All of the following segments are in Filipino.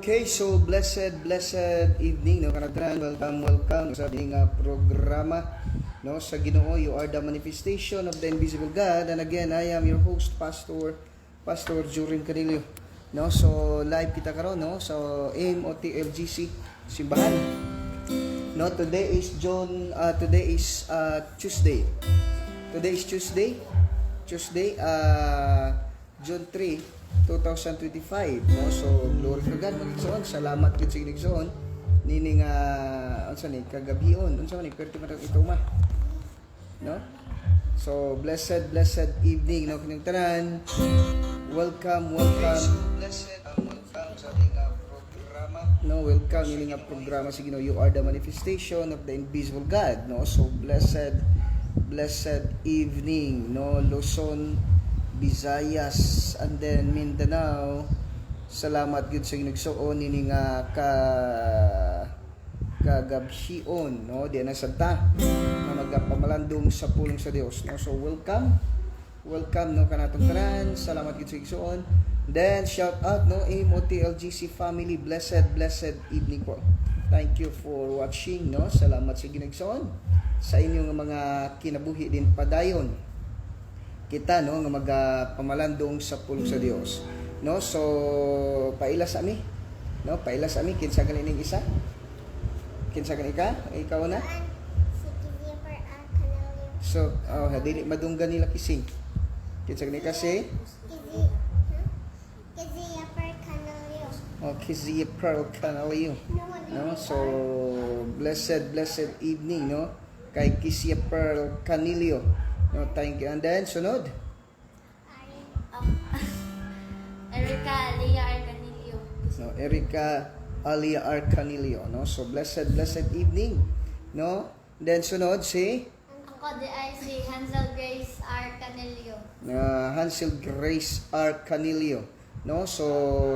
Okay, so blessed evening, no, kanatran, welcome sa ating programa, no, sa Ginoo. You are the manifestation of the invisible God, and again, I am your host, Pastor Jurin Canilio, no. So live kita karon, no, so MOTLGC simbahan, no. Today is Tuesday. June 3, 2025, no. So glory to God, magigsoon, salamat gid sa igsoon nining unsa ni kagabhion, unsa ni perti man ito ma, no. So blessed evening, no, kining tanan. Welcome sa ating programa, no. Welcome nining programa sa Ginoo. You are the manifestation of the invisible God, no. So blessed evening, no. Luzon, Visayas, and then Mindanao. Salamat gid sa ginugsoon nini nga kagabhion, no, di na santa nga magapamalandong sa pulong sa Dios, no. So welcome no kanatong tanan. Salamat gid sa igsoon. Then shout out, no, MOTLGC family, blessed evening po. Thank you for watching, no. Salamat sa ginugsoon sa inyong mga kinabuhi din padayon kita, no, nga magpamalandong sa pulong sa Dios, no. So paila sa ami, no, kinsa ganing isa, kinsa ganing ikaw na, so dili madunggan nila kising, kinsa ganing kasi Kizia Pearl Canalio, no. So blessed evening, no, kay Kizia Pearl Canilio, no. Thank you. And then sunod, Erica Alia Arcanilio. no, Erica Alia Arcanilio, no. So blessed evening, no. Then sunod si Ako di ay si Hansel Grace Arcanilio. Hansel Grace Arcanilio, no. So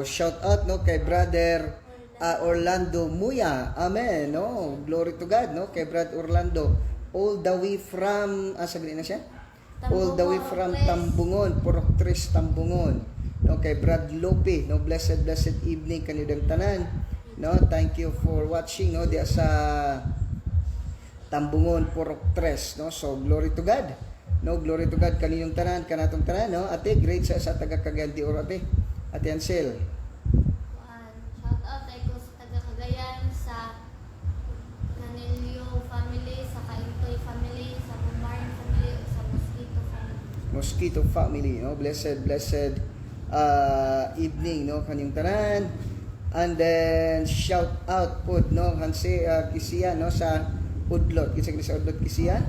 shout out, no, kay brother Orlando Muya. Amen, no. Glory to God, no, kay brother Orlando, all the way from sabi na siya, all the way from Tambungon, Purok 3 Tambungon, no, kay Brad Lope, no. Blessed evening kaniyong tanan, no. Thank you for watching, no, diya sa Tambungon, Purok 3, no. So glory to God, no, glory to God kaniyong tanan, kanatong tanan, no. Ate, great sa taga Cagayan de Oro, ate Ansel. Shout out ay ko sa taga Cagayan, sa Canilio family, sa Kaintoy family, sa Bumarin family, sa Mosquito family, no. Blessed evening, no, kanyang tanan. And then shout out po, no, Hanse Kisiya, no, sa Udlot, kinsa sa Udlot Kisiya,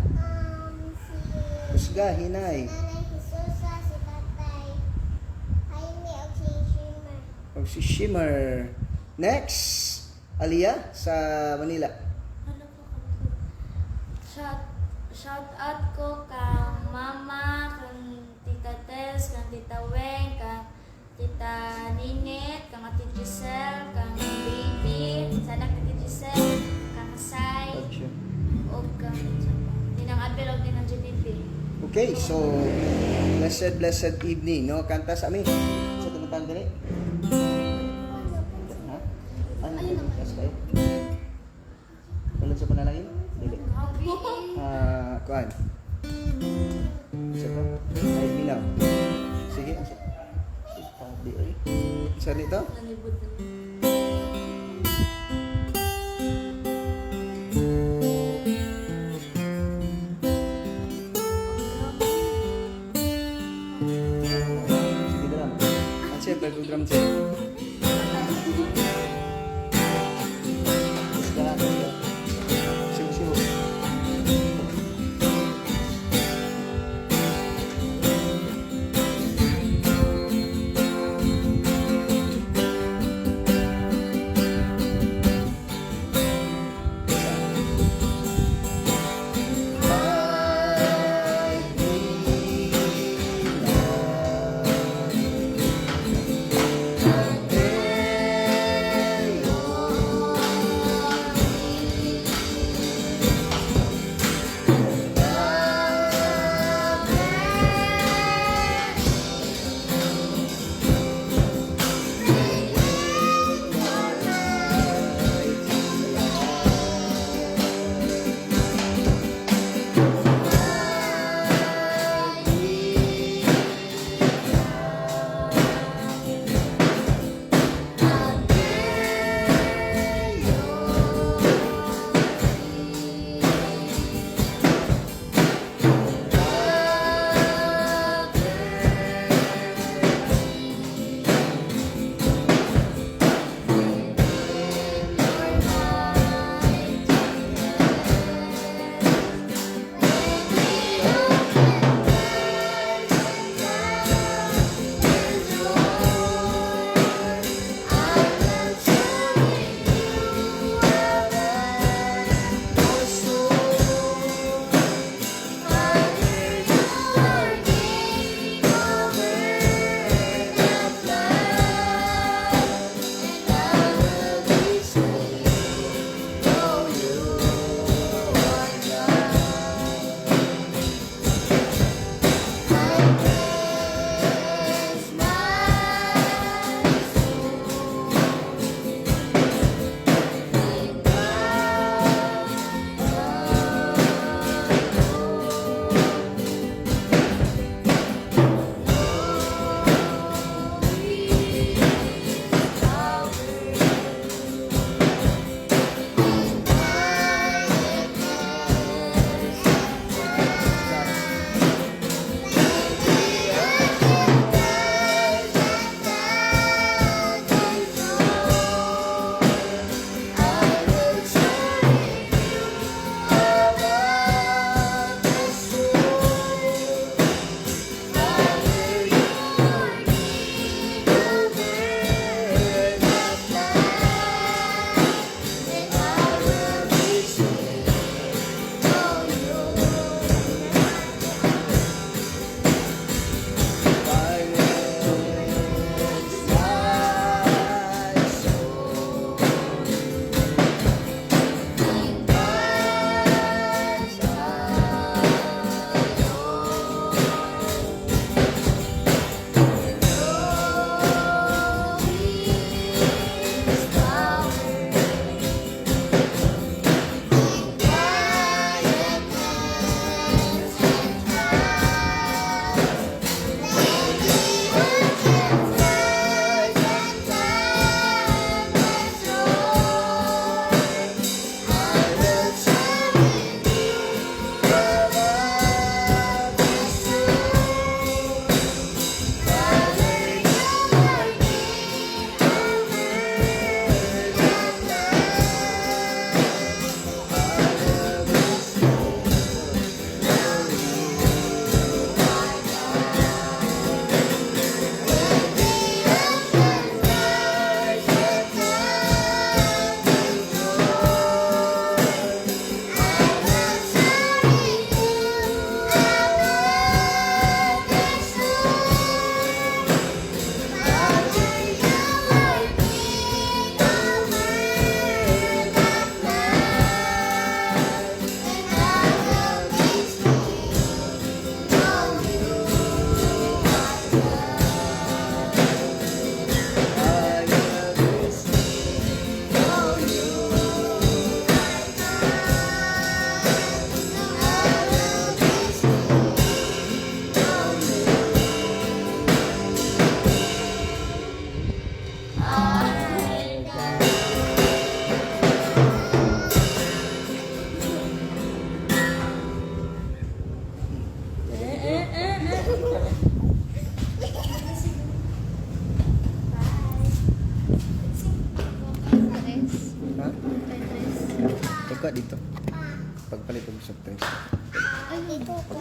Kusga Hinay, Nanay Jesusa, si Tatay Jaime, o si Shimmer. si Shimmer. Next, Alia sa Manila. Shout out ko kang Mama, kang Tita Tess, kang Tita Weng, kang Tita Ninit, kang Ate Giselle, kang Baby, sanak Ate Giselle, kang Sai, o kang Ninang Abel, o Ninang JDP. Okay, so blessed evening, no. Kanta sa amin. Sa tumatang dali. Ha? Ano naman? Kayo? Walang sa panalangin? Dili. Kuan. Isa to? Ay, minaw. Sige. Tabi, ay. Isa nito? Sige drum. Ang siya, drum siya. Siw. Kuha dito. Pagpalit ng soft drinks. Ay, ito ko.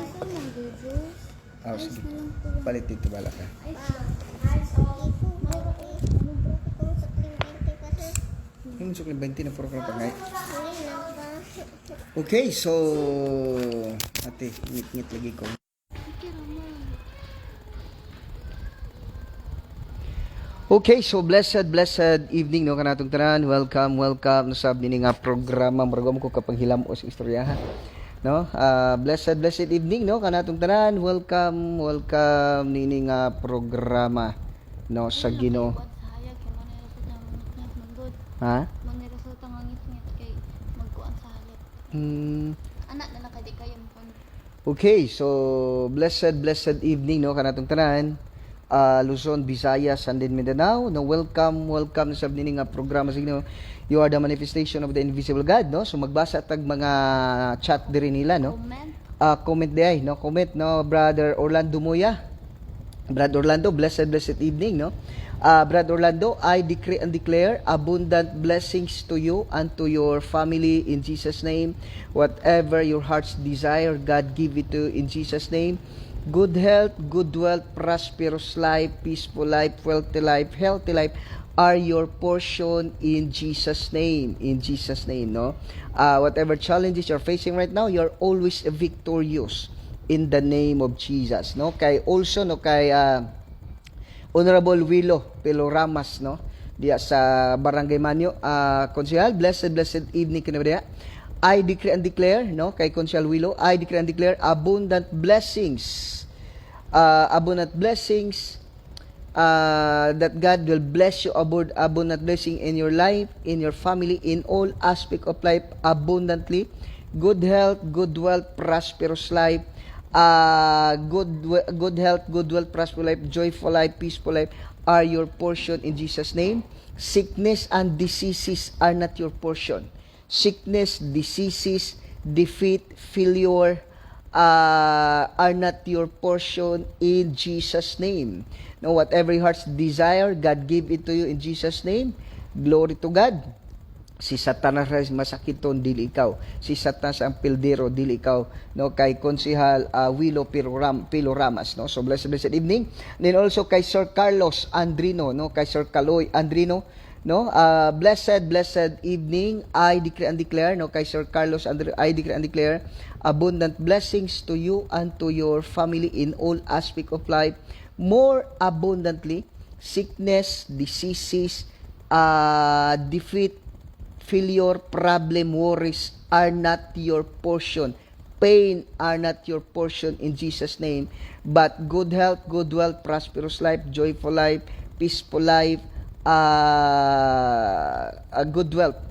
Ah, sige. Palit dito bala ka. Yung sukli 20 na puro ka na pangay. Okay, so ate, ngit-ngit lagi ko. Okay, so blessed evening no kanatong tanan. Welcome sab nini nga programa maragom ko kapang hilamos sa istorya ha. No? Blessed evening no kanatong tanan. Welcome nini nga programa no sa Ginoo. Ha? Manirasulta nga ngit-ngit kay magkuan sa halip. Anak na nakadi kayo mo. Okay, so blessed evening no kanatong tanan. Luzon, Visayas, and then Mindanao. No, welcome sa nini nga programa sa Ginoo. You are the manifestation of the invisible God, no? So magbasa tag mga chat diri nila, no? Comment di no? Comment no, Brother Orlando Moya. Brother Orlando, blessed evening, no? Brother Orlando, I decree and declare abundant blessings to you and to your family in Jesus' name. Whatever your heart's desire, God give it to you in Jesus' name. Good health, good wealth, prosperous life, peaceful life, wealthy life, healthy life are your portion in Jesus' name. In Jesus' name, no? Whatever challenges you're facing right now, you're always victorious in the name of Jesus, no? Kay also, no, kay Honorable Willow Peloramas, no? Diya sa Barangay Manyo, Konsehal, blessed evening kinabaya. I decree and declare, no, kay Consial Willow, I decree and declare abundant blessings that God will bless you, abundant blessing in your life, in your family, in all aspect of life abundantly. Good health, good wealth, prosperous life, good health, good wealth, prosperous life, joyful life, peaceful life are your portion in Jesus' name. Sickness and diseases are not your portion. Sickness, diseases, defeat, failure are not your portion in Jesus' name. No, whatever your heart's desire, God give it to you in Jesus' name. Glory to God. Si Satanas ray masakiton dili ikaw. Si Satanas ang pildero dili ikaw. No, kay Konsehal Willow Piloramas, no. So blessed evening. Then also kay Sir Carlos Andrino, no, kay Sir Kaloy Andrino, no, blessed evening. I decree and declare, no, kay Sir Carlos Andrino, I decree and declare abundant blessings to you and to your family in all aspect of life, more abundantly. Sickness, diseases, defeat, failure, problem, worries are not your portion. Pain are not your portion in Jesus' name, but good health, good wealth, prosperous life, joyful life, peaceful life, a good wealth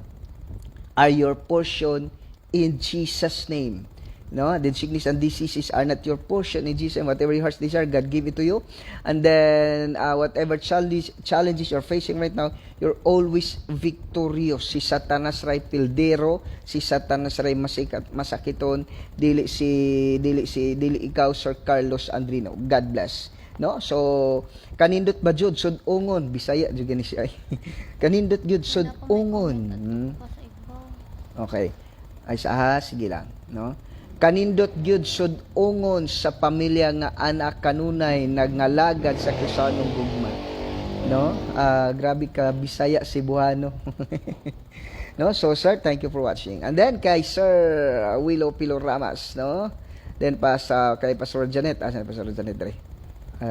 are your portion in Jesus' name. No, then sickness and diseases are not your portion in Jesus' name. Whatever your heart's desire, God give it to you. And then whatever challenges you're facing right now, you're always victorious. Si Satanas ray pildero, si Satanas ray masakiton, dili ikaw, Sir Carlos Andrino. God bless. No, so kanindot ba jud sud ungon, Bisaya jud gani siya. Kanindot jud sud ungon. Okay. Ay saha, sige lang, no? Kanindot gyud sud ungon sa pamilya nga anak kanunay nagngalagad sa Kristiyanong gugma. No? Grabe ka Bisaya Cebuano. No? So sir, thank you for watching. And then kay Sir Willow Piloramas, no? Then kay Pastor Janet, asan Pastor Janet dre?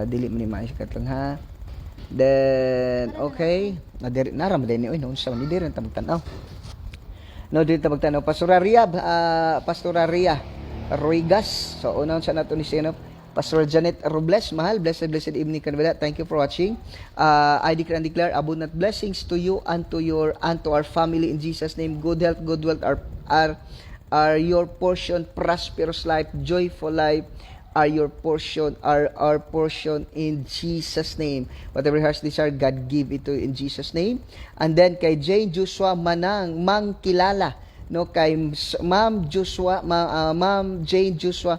Dili mo ni maisakat lang ha. Then okay, naram din ni oy noon sa ni dire tamtanaw. No, dito magtanaw Pastora Ria Ruigas. So unaw sa nato ni Senop Pastor Janet Robles, mahal, blessed evening kanila. Thank you for watching. I decree and declare abundant blessings to you and to our family in Jesus' name. Good health, good wealth are your portion. Prosperous life, joyful life are your portion, are our portion in Jesus' name. Whatever heart's desire, God give it to you in Jesus' name. And then kay Jane Joshua Manang, Mang Kilala, no, kay Ma'am Jane Joshua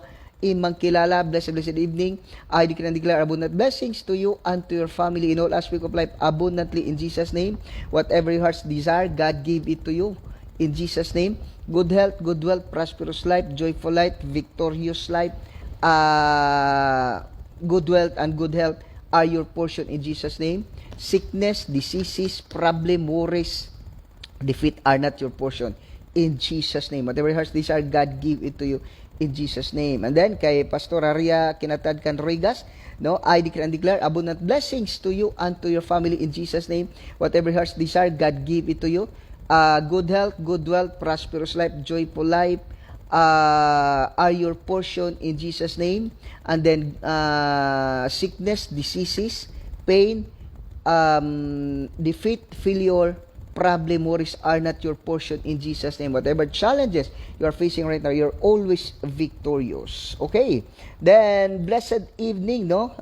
Mang Kilala, blessed evening. I decree and declare abundant blessings to you and to your family in all aspects of life abundantly in Jesus' name. Whatever your heart's desire, God give it to you in Jesus' name. Good health, good wealth, prosperous life, joyful life, victorious life, good wealth and good health are your portion in Jesus' name. Sickness, diseases, problem, worries, defeat are not your portion in Jesus' name. Whatever your heart's desire, God give it to you in Jesus' name. And then, kay Pastor Aria Kinatad Canrigas, no, I declare and declare abundant blessings to you and to your family in Jesus' name. Whatever your heart's desire, God give it to you. Good health, good wealth, prosperous life, joyful life are your portion in Jesus' name. And then, sickness, diseases, pain, defeat, failure, problem, worries are not your portion in Jesus' name. Whatever challenges you are facing right now, you're always victorious. Okay? Then, blessed evening, no?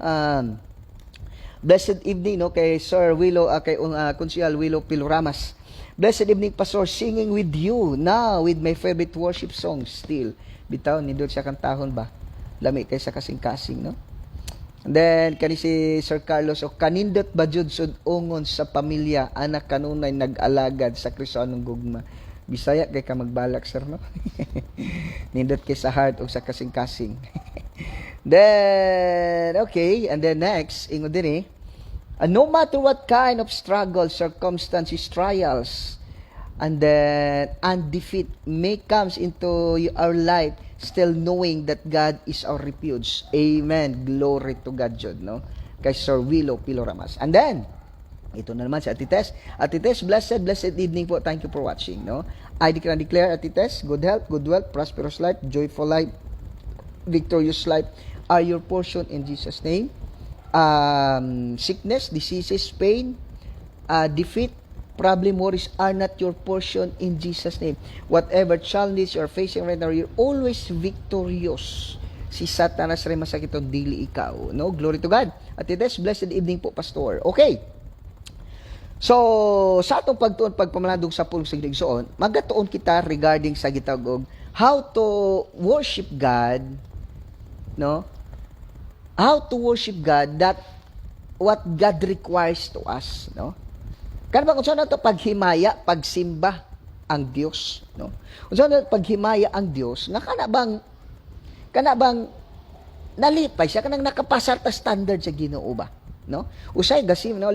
Blessed evening, no? Kay Sir Willow, kay Consial Willow Piloramas. Blessed evening, Pastor, singing with you now with my favorite worship song still. Bitaw, nindot siya kantahon ba? Lami kay sa kasing-kasing, no? And then, kani si Sir Carlos, o kanindot ba jud sud ungon sa pamilya, anak kanunay nag-alagad sa Kristiyanong gugma. Bisaya kay ka magbalak, sir, no? Nindot kay sa heart o sa kasing-kasing. Then, okay, and then next, ingon din no matter what kind of struggles, circumstances, trials, and defeat may comes into our life, still knowing that God is our refuge. Amen. Glory to God, Jod, no? Kay Sir Willow Piloramas. And then, ito na naman si Ate Tess. Ate Tess, blessed evening po. Thank you for watching, no? I declare and declare, Ate Tess, good health, good wealth, prosperous life, joyful life, victorious life are your portion in Jesus' name. Sickness, diseases, pain, defeat, problem, worries are not your portion in Jesus' name. Whatever challenge you're facing right now, you're always victorious. Si Satanas rin masakit o dili ikaw. No? Glory to God. At it is blessed evening po, Pastor. Okay. So, sa atong pagpamalandong sa pulong sa Giligsoon, magatuon kita regarding sa gitagog how to worship God, no? How to worship God, that what God requires to us, no? Kan ba kung saan nato paghimaya, pagsimba ang Dios, no? Kung saan nato paghimaya ang Dios, nga kana bang nalipay siya kanang nakapasar ta standard sa Ginoo ba, no? Usay gasimba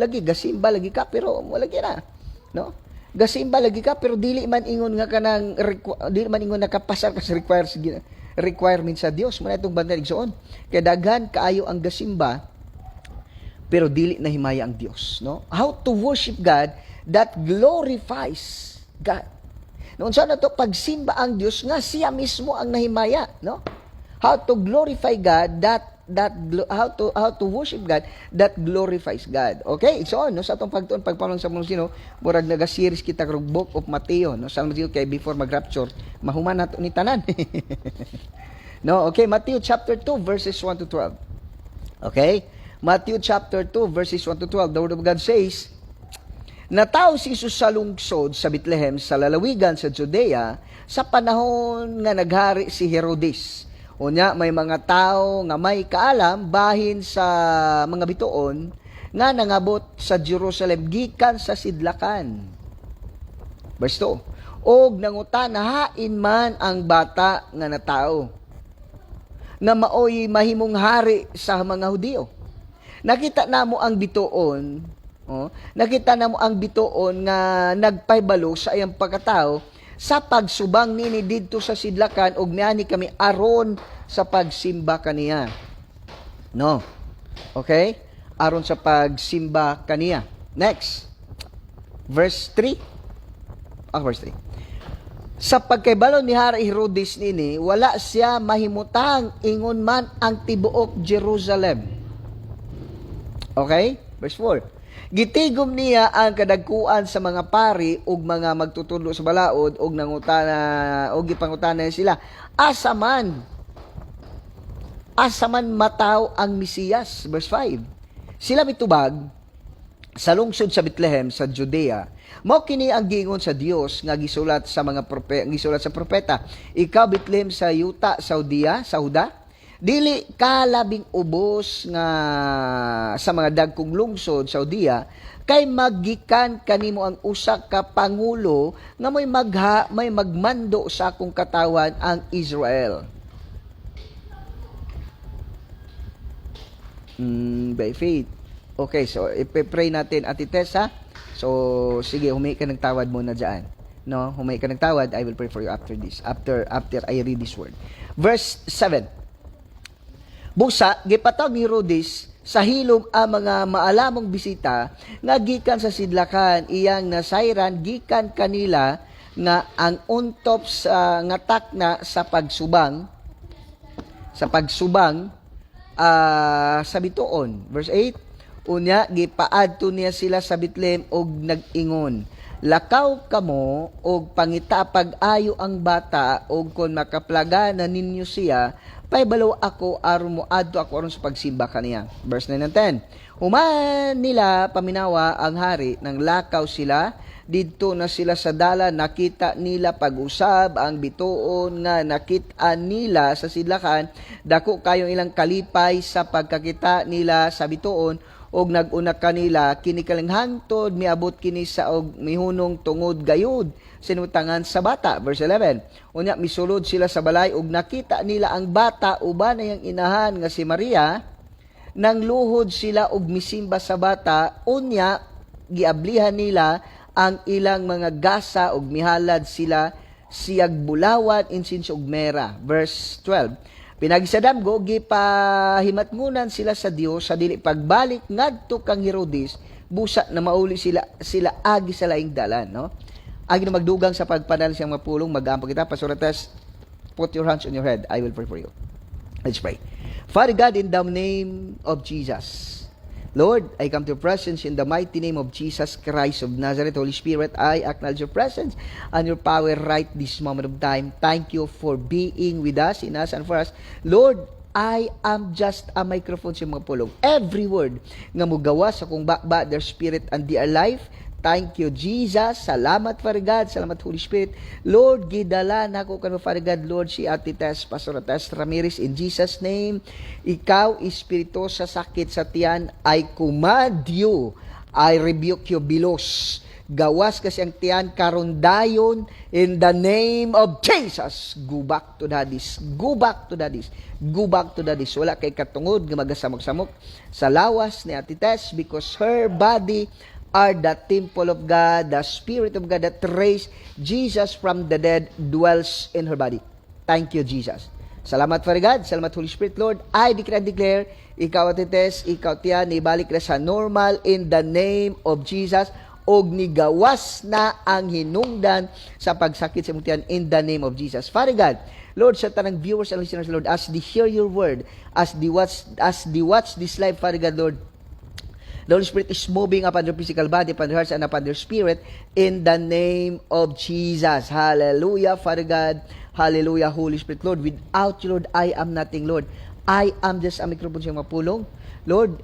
lagi ka pero wala na, no? Gasimba lagi ka pero dili man ingon nga kanang dili man ingon nakapasar ka sa requirement sa Dios. Muna itong banda igsoon. Kaya daghan kaayo ang gasimba pero dili na himaya ang Dios, no? How to worship God that glorifies God. Noon sa nato pagsimba ang Dios nga siya mismo ang nahimaya, no? How to glorify God how to worship God that glorifies God. Okay? So, no, sa atong pagpamang sa mga sino, murag naga-series kita kag Book of Mateo, no? Sa mga kay before mag-rapture, mahuman nato ni tanan. No, okay, Matthew chapter 2 verses 1 to 12. Okay? Matthew chapter 2 verses 1 to 12. The word of God says, Natao si Jesus sa lungsod sa Bethlehem sa lalawigan sa Judea sa panahon nga naghari si Herodes. Unya may mga tao nga may kaalam bahin sa mga bituon nga nangabot sa Jerusalem gikan sa sidlakan. Verse 2. Og nangutana hain man ang bata nga natao nga maoy mahimong hari sa mga Hudiyo. Nakita namo ang bituon, nakita namo ang bituon nga nagpaybalo sa iyang pagkatao sa pagsubang nini didto sa sidlakan ug niani kami aron sa pagsimba kaniya. No. Okay? Aron sa pagsimba kaniya. Next. Verse 3. Verse 3. Sa pagkaybalo ni Hari Herodes nini, wala siya mahimutang ingon man ang tibuok Jerusalem. Okay? Verse 4. Gitigom niya ang kadagkuan sa mga pari ug mga magtutulo sa balaod ug nangutana ug gipangutana sila asaman mataw ang Mesiyas. Verse 5. Sila mitubag sa lungsod sa Bethlehem sa Judea. Mao kini ang giingon sa Dios nga gisulat sa propeta. Ikaw Bethlehem sa Yuta, Saudia, Sauda, Dili ka labing ubos nga sa mga dagkong lungsod Saudiya kay magikan kanimo ang usa ka pangulo nga may magmando sa akong katawan ang Israel. By faith. Okay, so ipray natin Ate Tessa. So sige, humingi ka ng tawad muna diyan. No, humingi ka ng tawad. I will pray for you after this. After I read this word. Verse 7. Busa, gipatawag ni Herodes sa hilom ang mga maalamong bisita nga gikan sa sidlakan iyang nasayran gikan kanila nga ang untop sa nga takna sa pagsubang sa bituon. Verse 8. Unya gipaadto niya sila sa Bethlehem og nag-ingon, lakaw kamo og pangita pag-ayo ang bata og kon makaplaga na ninyo siya paibalo ako aron mo adto ako aron sa pagsimba kaniya. Verse 9 and 10. Human nila paminawa ang hari nang lakaw sila didto na sila sa dala nakita nila pag-usab ang bituon nga nakita nila sa sidlakan dako kayong ilang kalipay sa pagkakita nila sa bituon og nag-una kanila kini kaling hangtod miabot kini sa og mihunong tungod gayud sinutangan sa bata. Verse 11. Unya misulod sila sa balay ug nakita nila ang bata uban na yang inahan nga si Maria nang luhod sila og misimba sa bata. Unya giablihan nila ang ilang mga gasa ug mihalad sila siyag bulawan insinso ug mera. Verse 12. Pinagisadamgo gipahimatngunan sila sa Dios sa dili pagbalik ngadto kang Herodes busa na mauli sila agi sa laing dalan, no? Agi na magdugang sa pagpanal siyang mapulong mag-aampo kita. Pastor Tess, put your hands on your head. I will pray for you. Let's pray. Father God, in the name of Jesus, Lord, I come to your presence in the mighty name of Jesus Christ of Nazareth. Holy Spirit, I acknowledge your presence and your power right this moment of time. Thank you for being with us, in us, and for us. Lord, I am just a microphone sa mga pulong. Every word nga mugawa sa kong bakba, their spirit and their life. Thank you, Jesus. Salamat, Father God. Salamat, Holy Spirit. Lord, gidala na ako kano, Father God, Lord, si Ate Tess, Pastor Tess Ramirez, in Jesus' name. Ikaw, Espiritu sa sakit sa tiyan, I command you. I rebuke you, bilos. Gawas kasi ang tiyan, karon dayon, in the name of Jesus. Go back to daddies. Go back to daddies. Go back to daddies. Wala kay katungod, nga magasamok-samok sa lawas ni Ate Tess because her body are the temple of God, the Spirit of God that raised Jesus from the dead dwells in her body. Thank you, Jesus. Salamat, Father God. Salamat, Holy Spirit, Lord. I decree and declare, ikaw, Ate Tess, ikaw, tiyan, ibalik na sa normal in the name of Jesus. Og nigawas na ang hinungdan sa pagsakit sa mutian in the name of Jesus. Father God, Lord, sa tanang viewers and listeners, Lord, as they hear your word, as they watch this live, Father God, Lord, the Holy Spirit is moving upon their physical body, upon their hearts, and upon their spirit in the name of Jesus. Hallelujah, Father God. Hallelujah, Holy Spirit. Lord, without you, Lord, I am nothing, Lord. I am just a microphone siyang mapulong. Lord,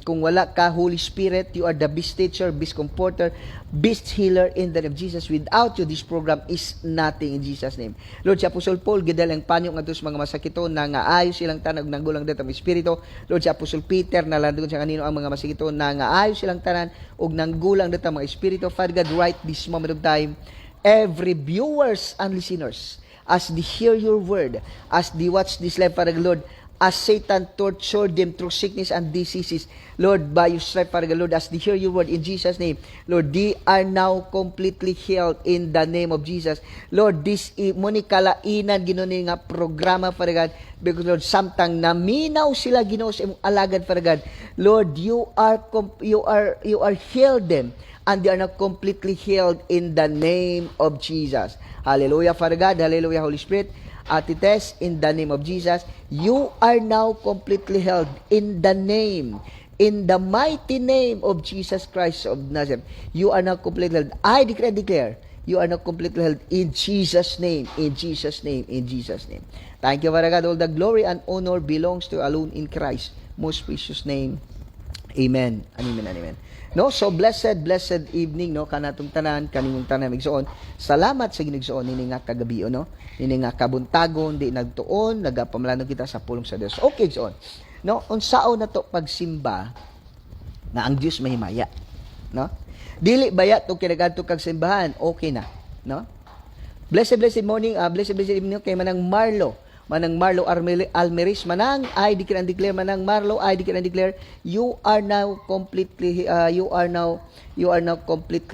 kung wala ka, Holy Spirit, you are the best teacher, best comforter, best healer in the name of Jesus. Without you, this program is nothing in Jesus' name. Lord, si Apostol Paul, gidal ang panyo nga mga masakito na nga ayos silang tanan og nanggulang dito ang Espiritu. Lord, si Apostol Peter, nalandugon siya kanino ang mga masakito na nga ayos silang tanan og nanggulang dito ang mga Espiritu. Father God, right this moment of time, every viewers and listeners, as they hear your word, as they watch this live, Father God, Lord, as Satan tortured them through sickness and diseases, Lord, by your stripe, Father God, Lord, as they hear your word in Jesus' name, Lord, they are now completely healed in the name of Jesus. Lord, this muni kalainan ginuni nga programa, Father God, because Lord, samtang naminaw sila Ginoo sa imong alagad, Father God, Lord, you are healed them, and they are now completely healed in the name of Jesus. Hallelujah, Father God. Hallelujah, Holy Spirit. Ate Tess, in the name of Jesus, you are now completely healed in the mighty name of Jesus Christ of Nazareth. You are now completely healed. I declare, you are now completely healed in Jesus' name, in Jesus' name, in Jesus' name. Thank you, Father God. All the glory and honor belongs to you alone in Christ. Most precious name. Amen. And amen and amen. No, so blessed evening no kanatong tanan kanimong tanan igsoon. Salamat sa ginigsoon nini nga kagabi no. Nini nga kabuntagon di nagtuon nagapamalanon kita sa pulong sa Dios. Okay igsoon. No, unsaon na to pagsimba na ang Dios mahimaya, no? Dili bayat to kinagadto kag simbahan, okay na, no? Blessed morning, blessed evening kay Manang Marlo Almeris, Manang, I declare and declare, Manang Marlo, I declare and declare, you are now completely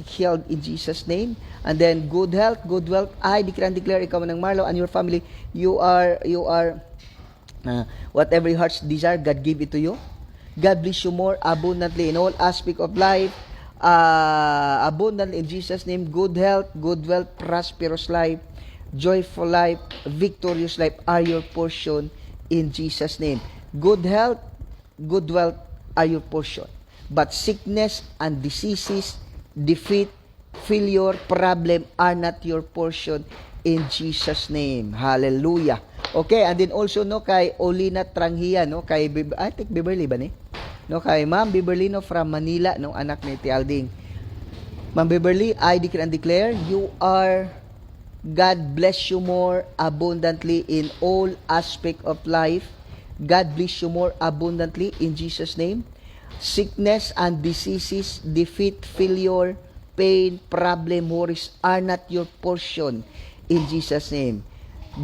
healed in Jesus' name. And then good health, good wealth, I declare and declare, ikaw Manang Marlo and your family, you are whatever your heart's desire, God give it to you. God bless you more abundantly in all aspect of life, abundantly in Jesus' name. Good health, good wealth, prosperous life, joyful life, victorious life are your portion in Jesus' name. Good health, good wealth are your portion. But sickness and diseases, defeat, failure, problem are not your portion in Jesus' name. Hallelujah. Okay, and then also no kay Olina Tranghia no kay I think Beverly ba ni? No kay Ma'am Beverly no from Manila no anak ni Ti Alding. Ma'am Beverly, I declare and declare you are God bless you more abundantly in all aspect of life. God bless you more abundantly in Jesus' name. Sickness and diseases, defeat, failure, pain, problem, worries are not your portion in Jesus' name.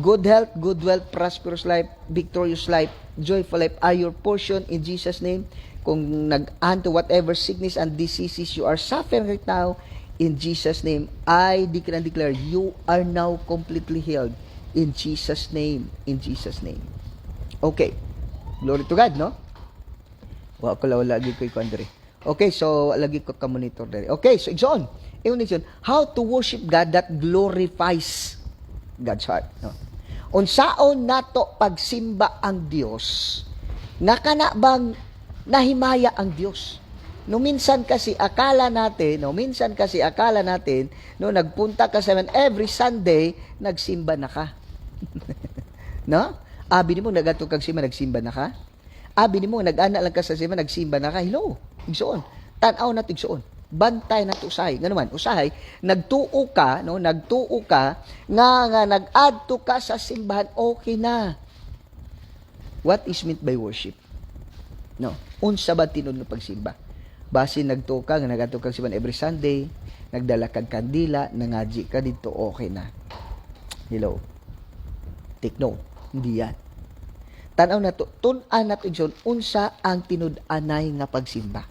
Good health, good wealth, prosperous life, victorious life, joyful life are your portion in Jesus' name. Kung nag-anto whatever sickness and diseases you are suffering right now, in Jesus' name, I declare and declare, you are now completely healed in Jesus' name. In Jesus' name. Okay. Glory to God, no? Wa ko lagi ko ikondre. Okay, so lagi ko ka monitor dere. Okay, so igsoon. How to worship God that glorifies God's heart, no? Unsaon nato pagsimba ang Dios na kana bang nahimaya ang Dios? No minsan kasi akala natin, no nagpunta ka sa every Sunday, nagsimba na ka. No? Abi nimo nagato kag simba nagsimba na ka? Abi nimo nag-ana lang ka sa simba nagsimba na ka. Hello. Igsoon. Tan-aw na igsoon. Bantay na to usahay. Nga naman, usahay, nagtuo ka nga nag-adto ka sa simbahan, okay na. What is meant by worship? No. Unsa ba tinud nga pagsimba? Basi nagtuo ka nga nag-adto kag simbahan every Sunday, nagdala kag kandila, nangaji ka dito, okay na. Hello. Take note. Hindi yan. Tanaw na to, tun-an na to igsoon, unsa ang tinud-anay nga pagsimba.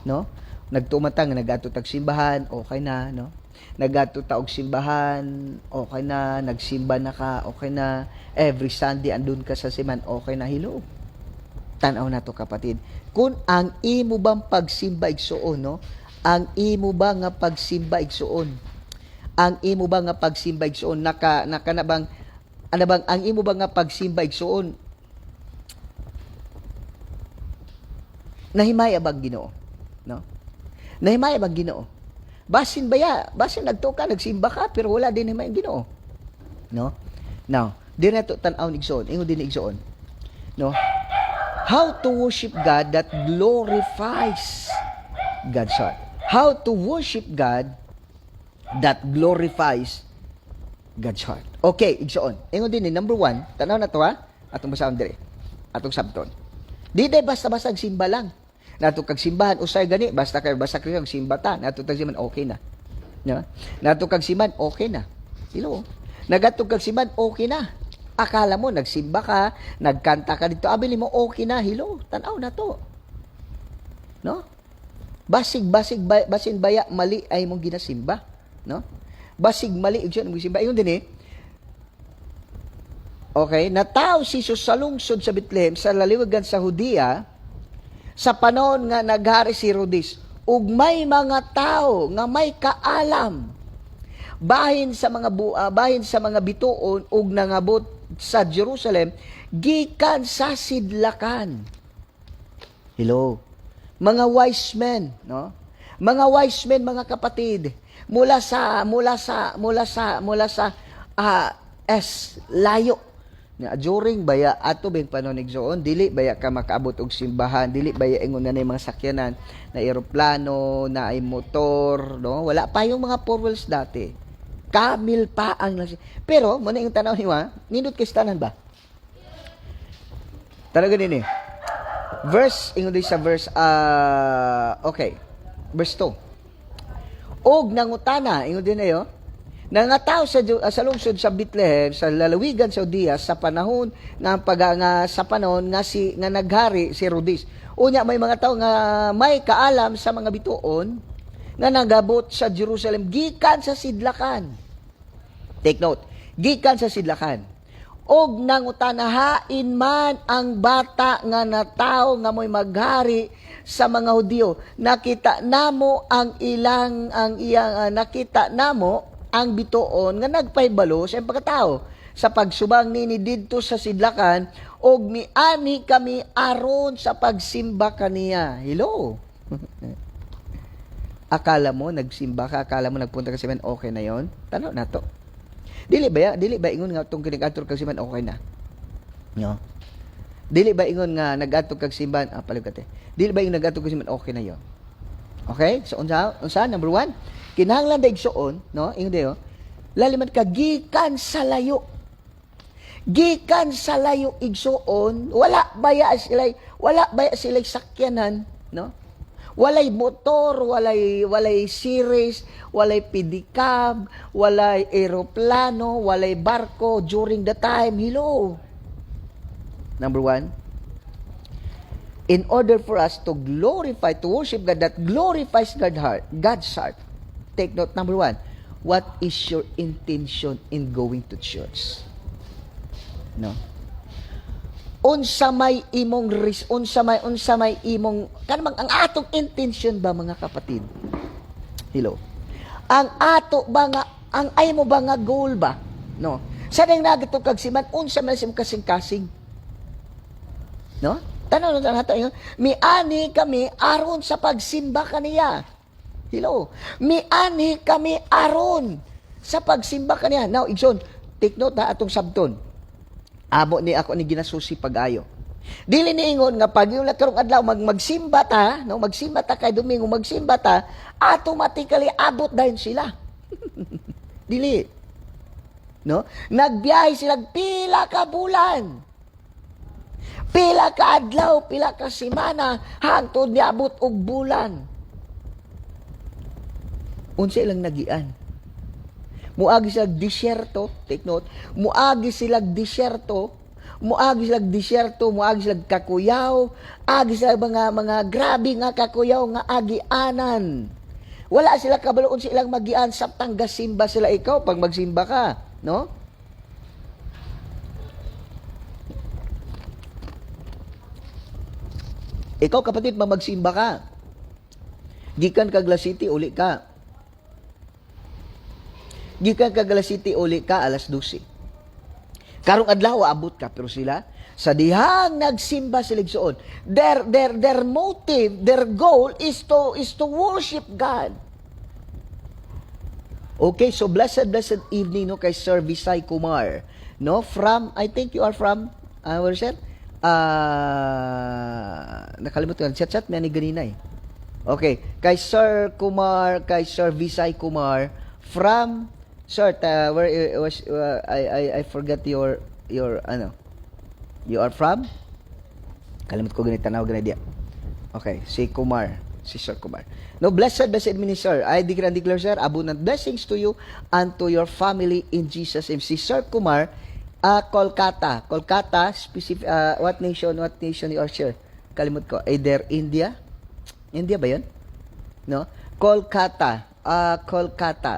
No? Nagtumatang nagato tag simbahan, okay na, no? Nagato ta og simbahan, okay na, nagsimba na ka, okay na. Every Sunday andun ka sa simbahan, okay na. Hello. Tan-aw na to kapatid. Kung ang imo bang pagsimba igsuon, no? Ang imo ba nga pagsimba igsuon? Ang imo ba nga pagsimba igsuon naka na bang ano bang ang imo ba nga pagsimba igsuon? Nahimaya bang Ginoo? No? Nahimaya bang Ginoo? Basin nagto ka, nagsimba ka, pero wala din himaya Ginoo. No? Now, di na to tan-aw igsoon, ingon din igsoon. No? How to worship God that glorifies God's heart. How to worship God that glorifies God's heart. Okay, igsoon. Ingon din number 1, tanaw na to ha, atong basahon dire. Atong sabton. Di basta-basta simba lang. Nato kag simbahan usay gani basta kay simba ta nato kag simbahan okay na. No? Nato kag simbahan okay na. Hello. Nagatog kag simbahan okay na. Akala mo nagsimba ka, nagkanta ka dito, abili mo okay na. Hello. Tan-aw na to. No? Basin baya mali ay mong ginasimba, no? Basig mali igsoon mong simba. Ayun din eh. Okay, nataw si Jesus sa lungsod sa Bethlehem sa laliwagan sa Judea sa panahon nga naghari si Herodes, ug may mga tao nga may kaalam bahin sa mga bituon ug nangabot sa Jerusalem gikan sa sidlakan. Hello. Mga wise men, no? Mga wise men, mga kapatid, mula sa layo, During baya ato bing panon igsoon, dili baya ka makaabot og simbahan, dili baya ingon na mga sakyanan na eroplano, na ay motor, no? Wala pa yung mga four wheels dati. Camel pa ang pero mo na yung tanaw ni wa, nindot kay tanan ba? Talaga din eh. Verse ingon di sa verse okay. Verse 2. Og nangutana ingon din ayo. Nangataw sa lungsod sa Bethlehem sa lalawigan sa Judea sa panahon sa panahon nga naghari si Herodes. Unya may mga tao nga may kaalam sa mga bituon nga nagabot sa Jerusalem gikan sa sidlakan. Take note, gikan sa sidlakan. Og nangutanahain man ang bata nga natawo nga mo'y maghari sa mga Hudyo. Nakita namo ang ang bituon nga nagpaybalo sa pagkatao sa pagsubang nini didto sa sidlakan og miani kami aron sa pagsimba kaniya. Hello. Akala mo nagsimba ka, akala mo nagpunta ka sa man okay na yon? Tanaw na to. Dili ba ingon nga tong kiniadto kag simbahan okay na? No. Dili ba ingon nga nagadto kag simbahan paligate. Dili ba ingon nagadto kag simbahan okay na yon? Okay? So unsa number 1? Kinahanglan daig suon, no? Ingon dayo. Laliman ka gikan sa layo. Gikan sa layo igsuon, wala baya sila sakyanan, no? Walay motor, walay series, walay pedicab, walay eroplano, walay barko during the time. Hello. Number 1, in order for us to worship God that glorifies God's heart. Take note, number 1, what is your intention in going to church? No? Unsa may imong kanang ang atong intention ba mga kapatid? Hello. Ang ato ba nga ang ay mo ba nga goal ba? No. Sa ding nagadto kag siman unsa man sim kasing-kasing? No? Tanaw na nato miani kami aron sa pagsimba kaniya. Hello. Miani kami aron sa pagsimba kaniya. Now, igsoon, take note ha atong sabton. Amo ni ako ni ginasusi pag-ayo. Dili ni ingon nga pag yung karong adlaw magsimba ta, no, magsimba ta kay Domingo, magsimba ta, automatically abot dayon sila. Dili. No? Nagbiyahe sila pila ka bulan. Pila ka adlaw, pila ka semana hangtod niabot og bulan. Unsa ilang nagian? Muagi sila disyerto, take note, muagi sila disyerto, muagi sila kakuyaw, agi sila mga grabe nga kakuyaw nga agianan. Wala sila kabaloon silang magian samtang gasimba sila ikaw pag magsimba ka, no? Ikaw kapatid magsimba ka. Gikan ka Glass City uli ka. Gikan ka Glass City uli ka alas 12. Karong adlaw abot ka pero sila sa dihang nagsimba sila igsoon. Their motive, their goal is to worship God. Okay, so blessed evening no kay Sir Visay Kumar. No, from I think you are from where is it? Nakalimutan chat man ni ganinay. Okay, kay Sir Kumar, kay Sir Visay Kumar from Sir, where was I forgot your ano. You are from? Kalimut ko ganito tanaw ganito dia. Okay, si Sir Kumar. No, blessed minister. I declare sir, abundant blessings to you and to your family in Jesus' name. Si Sir Kumar, Kolkata, specific what nation you are sure? Kalimut ko. Either India ba 'yun? No? Kolkata,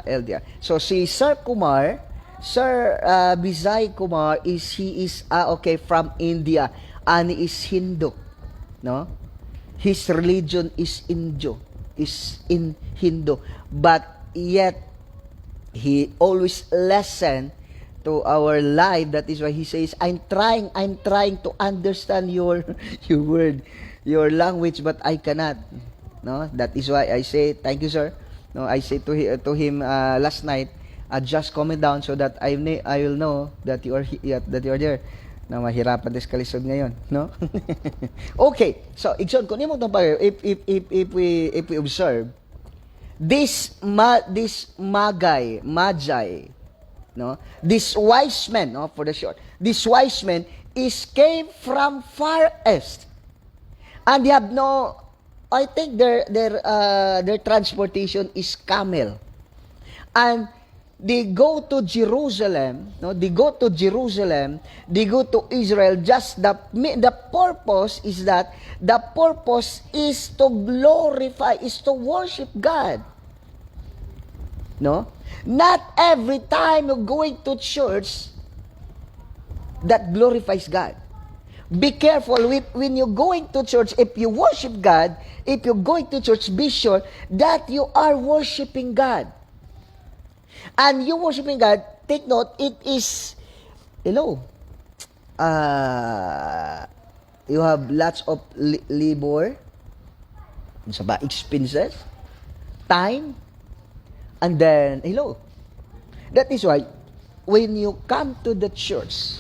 LDR. So si Sir Kumar, Sir Visay Kumar he is from India and he is Hindu, no? His religion is in Hindu, but yet he always listen to our life. That is why he says, I'm trying to understand your word, your language, but I cannot. No, that is why I say thank you, sir. No, I say to him last night, just comment down so that I will know that you are there. na mahirapan des kalisod ngayon, no? Okay, so igsoon kun imo tong pag if we observe this magi, no? This wise men, no, for the short. This wise men is came from far east. And they have no, I think their transportation is camel. And they go to Jerusalem, no? They go to Jerusalem, they go to Israel. Just the purpose is that the purpose is to glorify, is to worship God. No? Not every time you're going to church that glorifies God. Be careful when you're going to church. If you worship God, if you're going to church, be sure that you are worshiping God. And you worshiping God, take note, it is, you have lots of labor, expenses, time, and then, that is why, when you come to the church,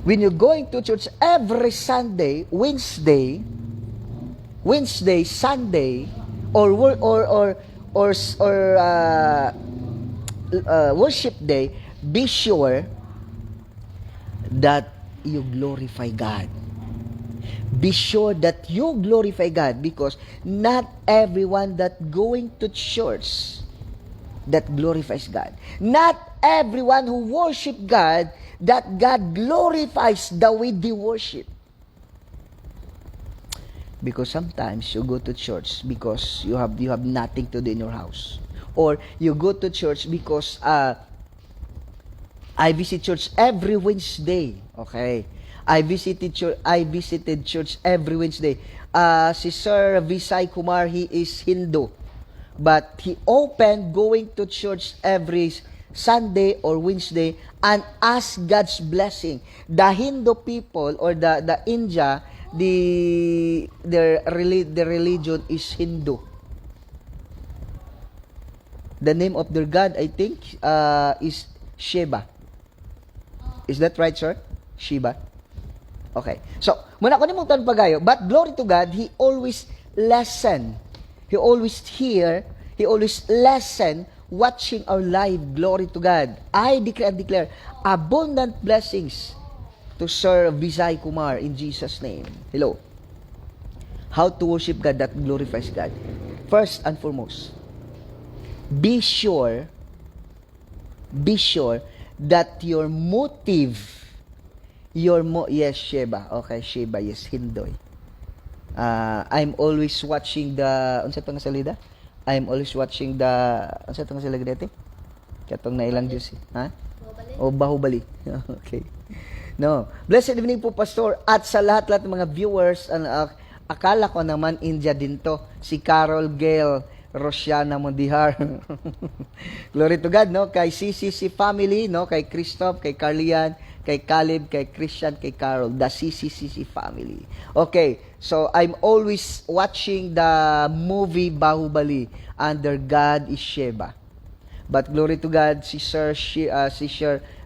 when you're going to church every Sunday, Wednesday, Sunday, or worship day, be sure that you glorify God. Be sure that you glorify God, because not everyone that going to church that glorifies God. Not everyone who worship God that God glorifies the way they worship. Because sometimes you go to church because you have nothing to do in your house. Or you go to church because I visit church every Wednesday. Okay. I visited church every Wednesday. Si Sir Visay Kumar, he is Hindu. But he opened going to church every Sunday or Wednesday and ask God's blessing. The Hindu people or the India, their religion is Hindu. The name of their God, I think, is Shiva. Is that right, sir? Shiva. Okay. So, muna ko nimong tan pagayo, but glory to God, He always listen. He always hear, He always listen, watching our life. Glory to God. I declare abundant blessings to Sir Visay Kumar in Jesus' name. Hello. How to worship God that glorifies God? First and foremost, be sure that your motive, yes, Sheba. Okay, Sheba, yes, Hindoy. I'm always watching the, unsa tong salida? I'm always watching the, unsa tong salida dito? Katong na ilang Diyos. Ha? O Bahubali. Okay. No. Blessed evening po, Pastor. At sa lahat-lahat ng mga viewers, akala ko naman India din to. Si Carol Gail Rosiana Mondihar. Glory to God, no? Kay CCC family, no? Kay Christoph, kay Carlian, kay Caleb, kay Christian, kay Carol, the CCC family. Okay, so I'm always watching the movie Bahubali under God is Sheba. But glory to God, si Sir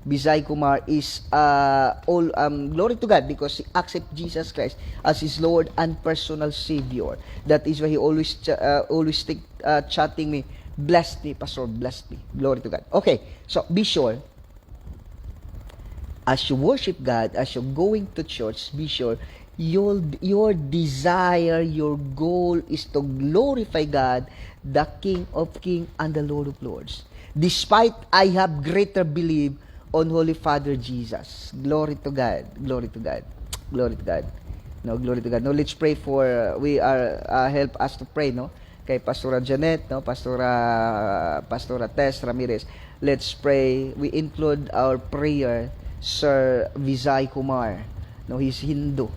Visay Kumar is glory to God because he accept Jesus Christ as his Lord and personal Savior. That is why he always chatting me, bless me, Pastor, bless me. Glory to God. Okay, so be sure, as you worship God, as you're going to church, be sure your desire, your goal is to glorify God, the King of Kings and the Lord of Lords. Despite I have greater belief on Holy Father Jesus. Glory to God. Glory to God. Glory to God. No, glory to God. No, let's pray for, we are, help us to pray, no? Kay Pastora Janet, no? Pastora Tess Ramirez. Let's pray. We include our prayer, Sir Visay Kumar. No, he's Hindu.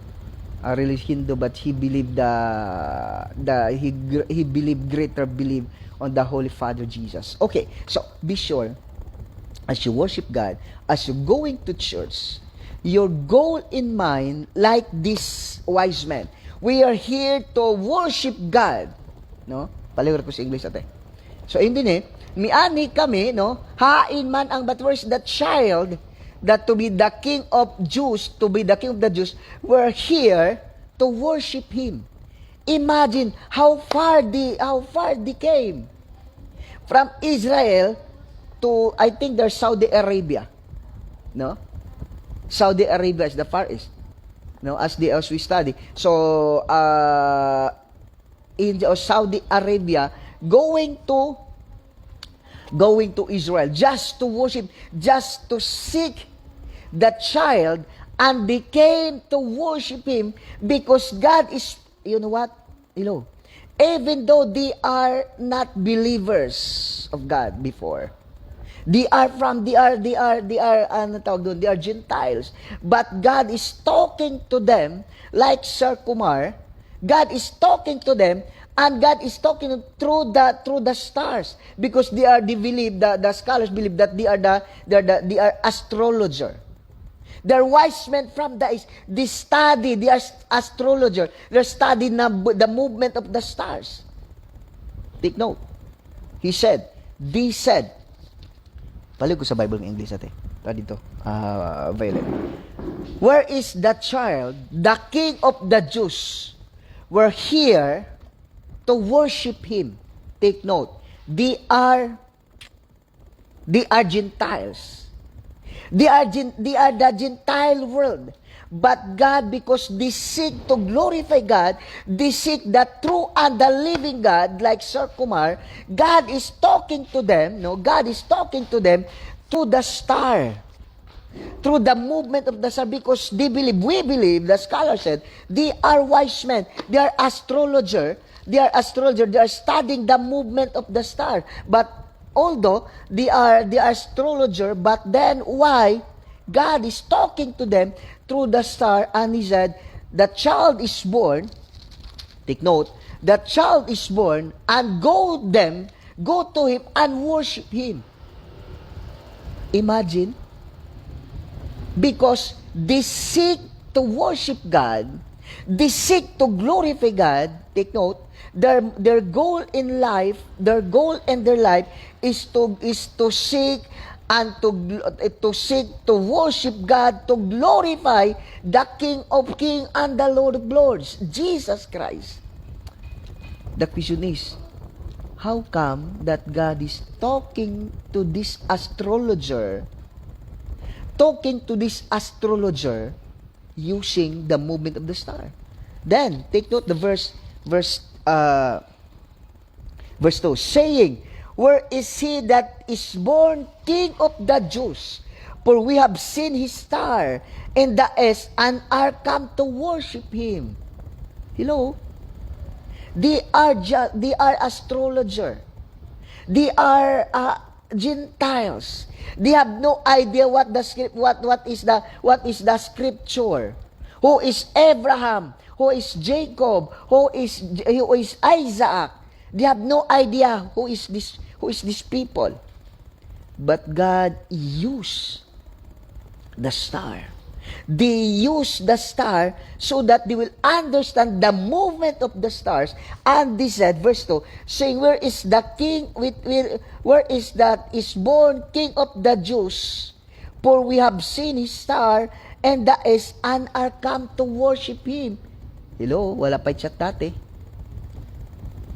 Really Hindu, but he believed he believed greater belief on the Holy Father Jesus. Okay, so be sure, as you worship God, as you're going to church, your goal in mind, like this wise man, we are here to worship God. No? Paliwar ko sa English ate. So, hindi miani kami, no? Hain man ang, but where's that child that to be the king of Jews, to be the king of the Jews, were here to worship him. Imagine how far they came from Israel to, I think there's Saudi Arabia. No? Saudi Arabia is the far east. No, as we study. So in Saudi Arabia going to Israel just to worship, just to seek the child, and they came to worship him because God is, you know what? Even though they are not believers of God before, they are Gentiles, but God is talking to them like Sir Kumar. God is talking to them, and God is talking through the stars, because they believe, the scholars believe that they are astrologer. They're wise men from the east. They study, they are astrologer. They study the movement of the stars. Take note. They said, palig ko sa Bible ng English ate. Dito, Violet. Where is the child, the king of the Jews? We're here to worship him. Take note. They are Gentiles. They are the Gentile world. But God, because they seek to glorify God, they seek the true and the living God, like Sir Kumar, God is talking to them, God is talking to them through the star, through the movement of the star, because we believe, the scholar said, they are wise men, they are astrologer, they are studying the movement of the star. But although they are astrologer, but then why God is talking to them through the star, and he said, the child is born, take note, the child is born, and go to him and worship him. Imagine, because they seek to worship God, they seek to glorify God. Take note, their goal in life, their goal in their life is to seek and to worship God, to glorify the King of Kings and the Lord of Lords, Jesus Christ. The question is, how come that God is talking to this astrologer using the movement of the star? Then, take note the verse 2, saying, where is he that is born King of the Jews? For we have seen his star in the east and are come to worship him. Hello? They are astrologer. They are Gentiles. They have no idea what is the scripture. Who is Abraham? Who is Jacob? Who is Isaac? They have no idea who is this people. But God used the star. They use the star so that they will understand the movement of the stars. And they said, verse 2, saying, where is the king, where is that is born King of the Jews? For we have seen his star and the east and are come to worship him. Hello, wala pa chat dati.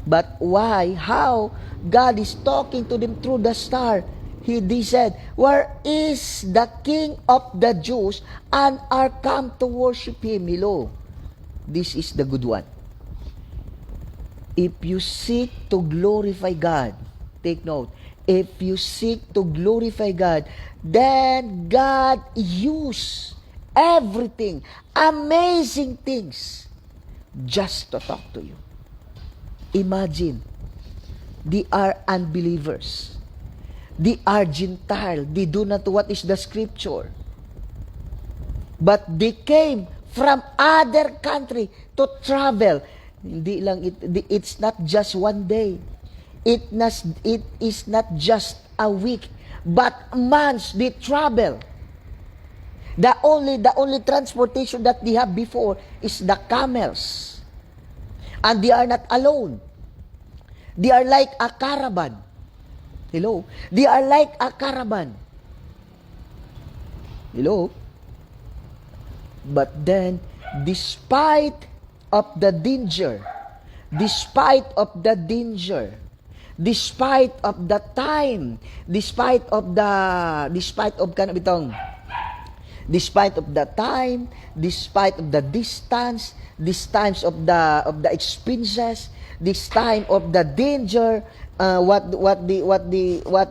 But why? How? God is talking to them through the star. They said, where is the King of the Jews and are come to worship him? Hello. This is the good one. If you seek to glorify God, take note, if you seek to glorify God, then God use everything, amazing things, just to talk to you. Imagine, they are unbelievers. They are Gentile. They do not know what is the scripture. But they came from other country to travel. It's not just one day. It is not just a week, but months they travel. The only transportation that they have before is the camels. And they are not alone. They are like a caravan. Hello? They are like a caravan. Hello? But then, despite of the danger, despite of the time, despite of the time, despite of the distance, distance of the expenses, this time of the danger, what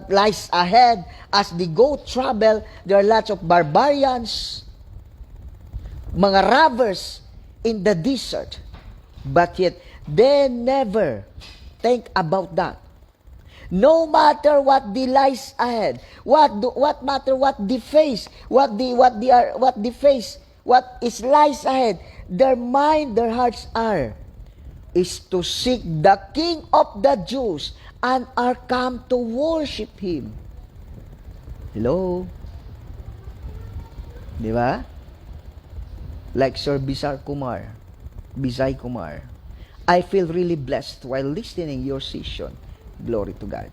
lies ahead as they go travel, there are lots of barbarians, mga robbers in the desert, but yet they never think about that. No matter what the lies ahead, what they face, what is lies ahead, their mind, their hearts is to seek the King of the Jews and are come to worship Him. Hello? Di ba? Like Sir Bisay Kumar. I feel really blessed while listening your session. Glory to God.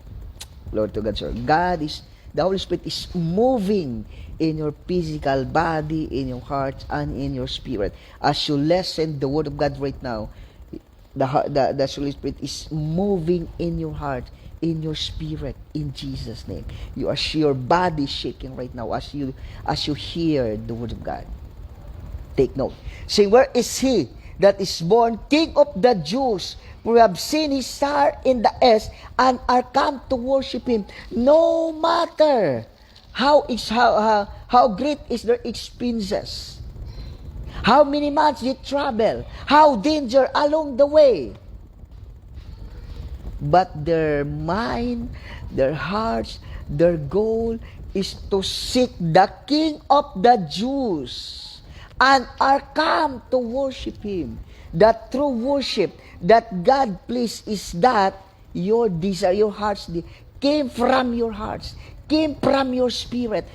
Glory to God, sir. The Holy Spirit is moving in your physical body, in your heart, and in your spirit. As you listen the Word of God right now, the Holy Spirit is moving in your heart, in your spirit, in Jesus' name. Your body shaking right now as you hear the Word of God. Take note. Say, where is He that is born King of the Jews? We have seen His star in the east and are come to worship Him. No matter how great is their expenses, how many months they travel, how danger along the way, but their mind, their hearts, their goal is to seek the King of the Jews and are come to worship Him. That true worship that God please is that your desire, your hearts came from your hearts, came from your spirit,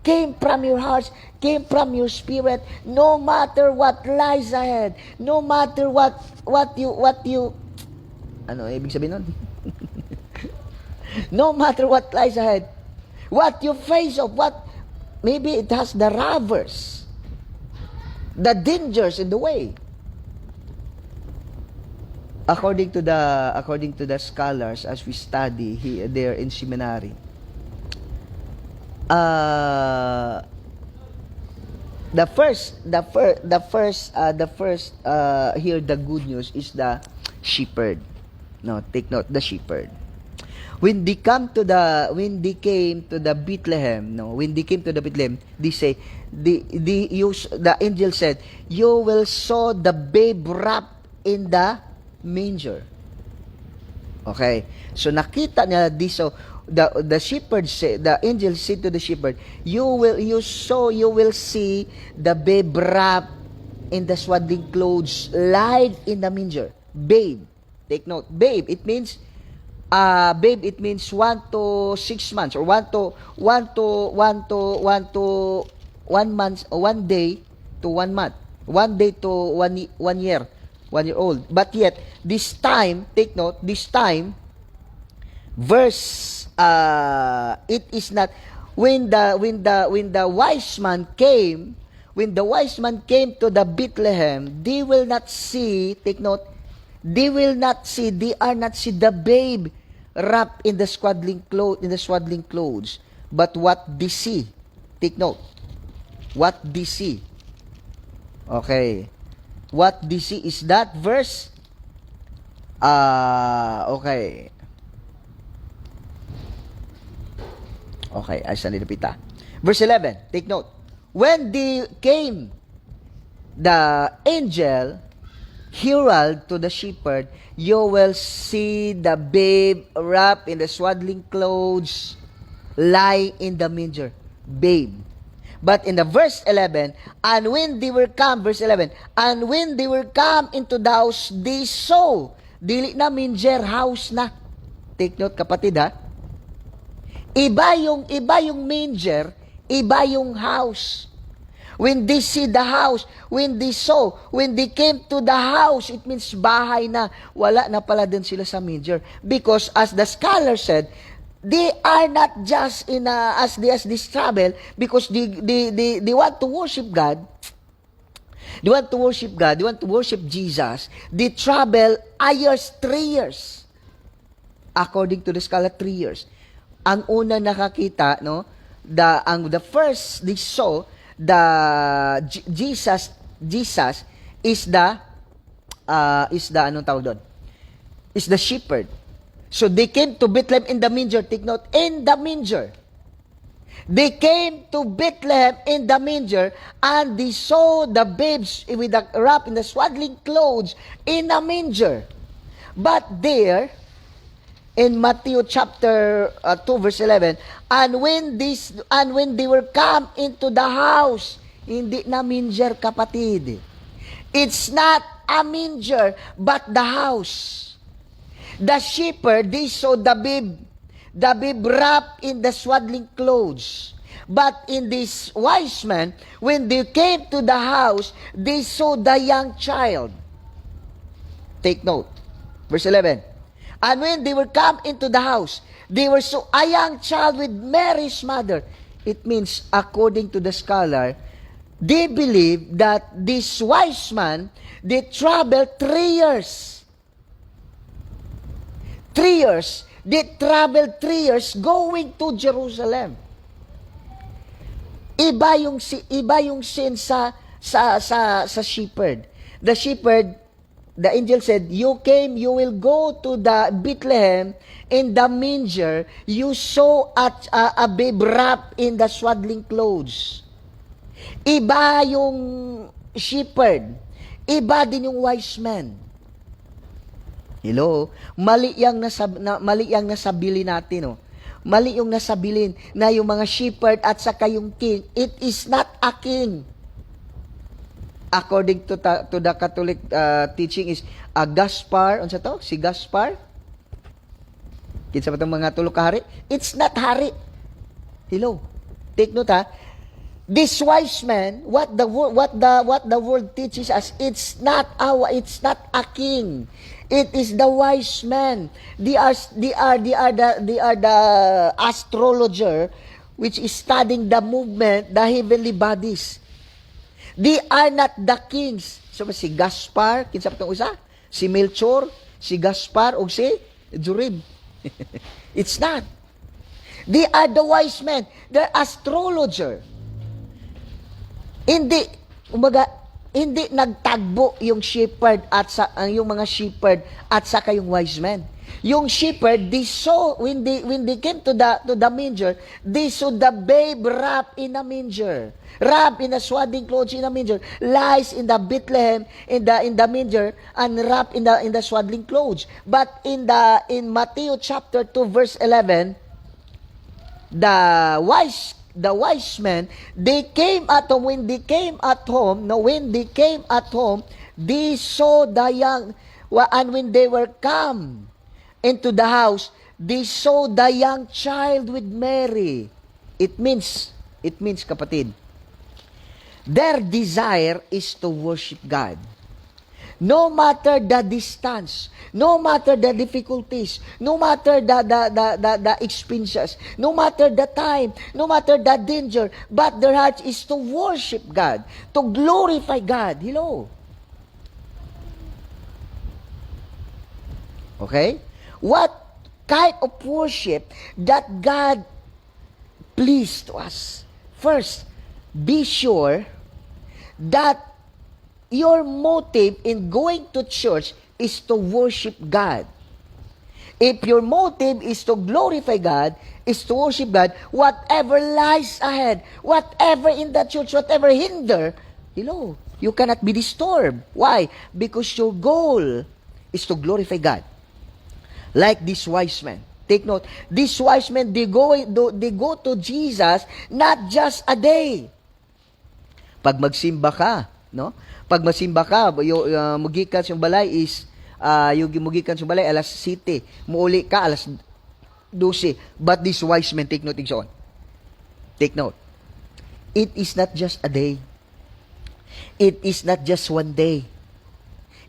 came from your hearts, came from your spirit. No matter what lies ahead, no matter what you ano ibig sabihin nun? No matter what lies ahead, what you face of, what maybe it has the robbers, the dangers in the way. According to the scholars, as we study here there in seminary, the first here the good news is the shepherd. No, take note, the shepherd. When they came to the Bethlehem, they say the angel said, you will saw the babe wrapped in the manger. Okay, so nakita nila dito, the shepherd said, the angel said to the shepherd, you will see the babe wrapped in the swaddling clothes, lying in the manger. Babe, take note, babe, it means 1 to 6 months, or 1 month, or 1 day to 1 month, 1 day to 1 year. 1 year old. But yet, this time, take note, this time, verse, it is not, when the wise man came to the Bethlehem, they will not see, take note, they are not see the babe wrapped in the swaddling clothes, but what they see, take note, what they see. Okay. What they see is that verse. Okay. Okay, I shall repeat that. Verse 11, take note. When they came, the angel herald to the shepherd, you will see the babe wrapped in the swaddling clothes, lying in the manger. Babe. But in the verse 11, and when they were come, verse 11, and when they were come into the house, they saw, dili na manger, house na. Take note, kapatid, ha? Iba yung manger, iba yung house. When they see the house, when they came to the house, it means bahay na. Wala na pala din sila sa manger. Because as the scholar said, they are not just in as this travel because they want to worship God. They want to worship God. They want to worship Jesus. They travel 3 years. According to the scholar, 3 years. Ang una nakakita, no, the first they saw Jesus is the anong tawag doon? Is the shepherd. So they came to Bethlehem in the manger. Take note, in the manger. They came to Bethlehem in the manger and they saw the babes with the wrap in the swaddling clothes in a manger. But there, in Matthew chapter 2 verse 11, and when they were come into the house, hindi na manger, kapatid. It's not a manger, but the house. The shepherd, they saw the babe wrapped in the swaddling clothes. But in this wise men, when they came to the house, they saw the young child. Take note. Verse 11. And when they were come into the house, they were saw a young child with Mary's mother. It means, according to the scholar, they believe that this wise man, they traveled 3 years. 3 years. They traveled 3 years going to Jerusalem. Iba yung sin sa shepherd. The shepherd, the angel said, you will go to the Bethlehem in the manger. You saw a babe wrapped in the swaddling clothes. Iba yung shepherd. Iba din yung wise man. Hello? Mali yang nasabili natin, no? Mali yung nasabilin na yung mga shepherd at saka yung king. It is not a king. According to the Catholic teaching is Gaspar, ano sa to? Si Gaspar? Kinsa ba itong mga tulog ka hari? It's not hari. Hello? Take note, ha? This wise man, what the world teaches us, it's not a king. It is the wise man. They are the astrologer which is studying the movement, the heavenly bodies. They are not the kings. So si Gaspar, kinsa pa tong usa? Si Melchor, si Gaspar o si Jorim. It's not. They are the wise men. They're astrologer. Hindi nagtagbo yung shepherd yung mga shepherd at saka yung wise men. Yung shepherd, they saw when they came to the manger, they saw the babe wrapped in a manger, wrapped in a swaddling clothes in a manger, lies in the Bethlehem in the manger and wrapped in the swaddling clothes. But in Matthew chapter 2 verse 11, the wise men, they came at home. When they came at home, they saw the young, and when they were come into the house, they saw the young child with Mary. It means, kapatid, their desire is to worship God. No matter the distance, no matter the difficulties, no matter the experiences, no matter the time, no matter the danger, but their heart is to worship God, to glorify God. Hello? Okay? What kind of worship that God pleased to us? First, be sure that your motive in going to church is to worship God. If your motive is to glorify God, is to worship God, whatever lies ahead, whatever in the church, whatever hinder, you cannot be disturbed. Why? Because your goal is to glorify God. Like this wise man. Take note, these wise men, they go to Jesus not just a day. Pag magsimba ka, no? Pag masimba ka, mugikan sa balay is, yung mugikan sa balay alas 7, muuli ka alas 12. But this wise man, take note, Igsoon. Take note. It is not just a day. It is not just one day.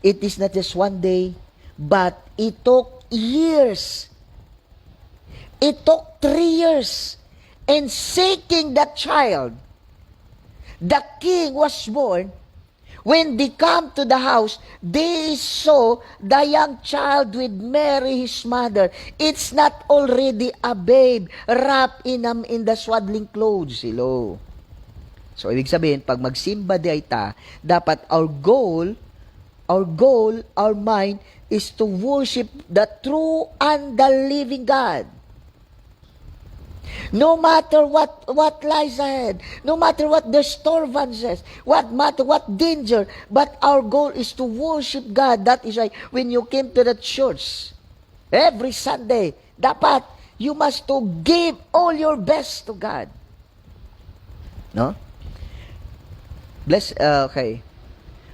It is not just one day, but it took years. It took 3 years. And seeking that child, the king was born. When they come to the house, they saw the young child with Mary, his mother. It's not already a babe wrapped in the swaddling clothes. Hello. So, ibig sabihin, pag magsimba di ay ta, dapat our goal, our mind is to worship the true and the living God. No matter what lies ahead, no matter what disturbances, what danger, but our goal is to worship God. That is why when you came to the church, every Sunday, dapat you must to give all your best to God. No? Okay.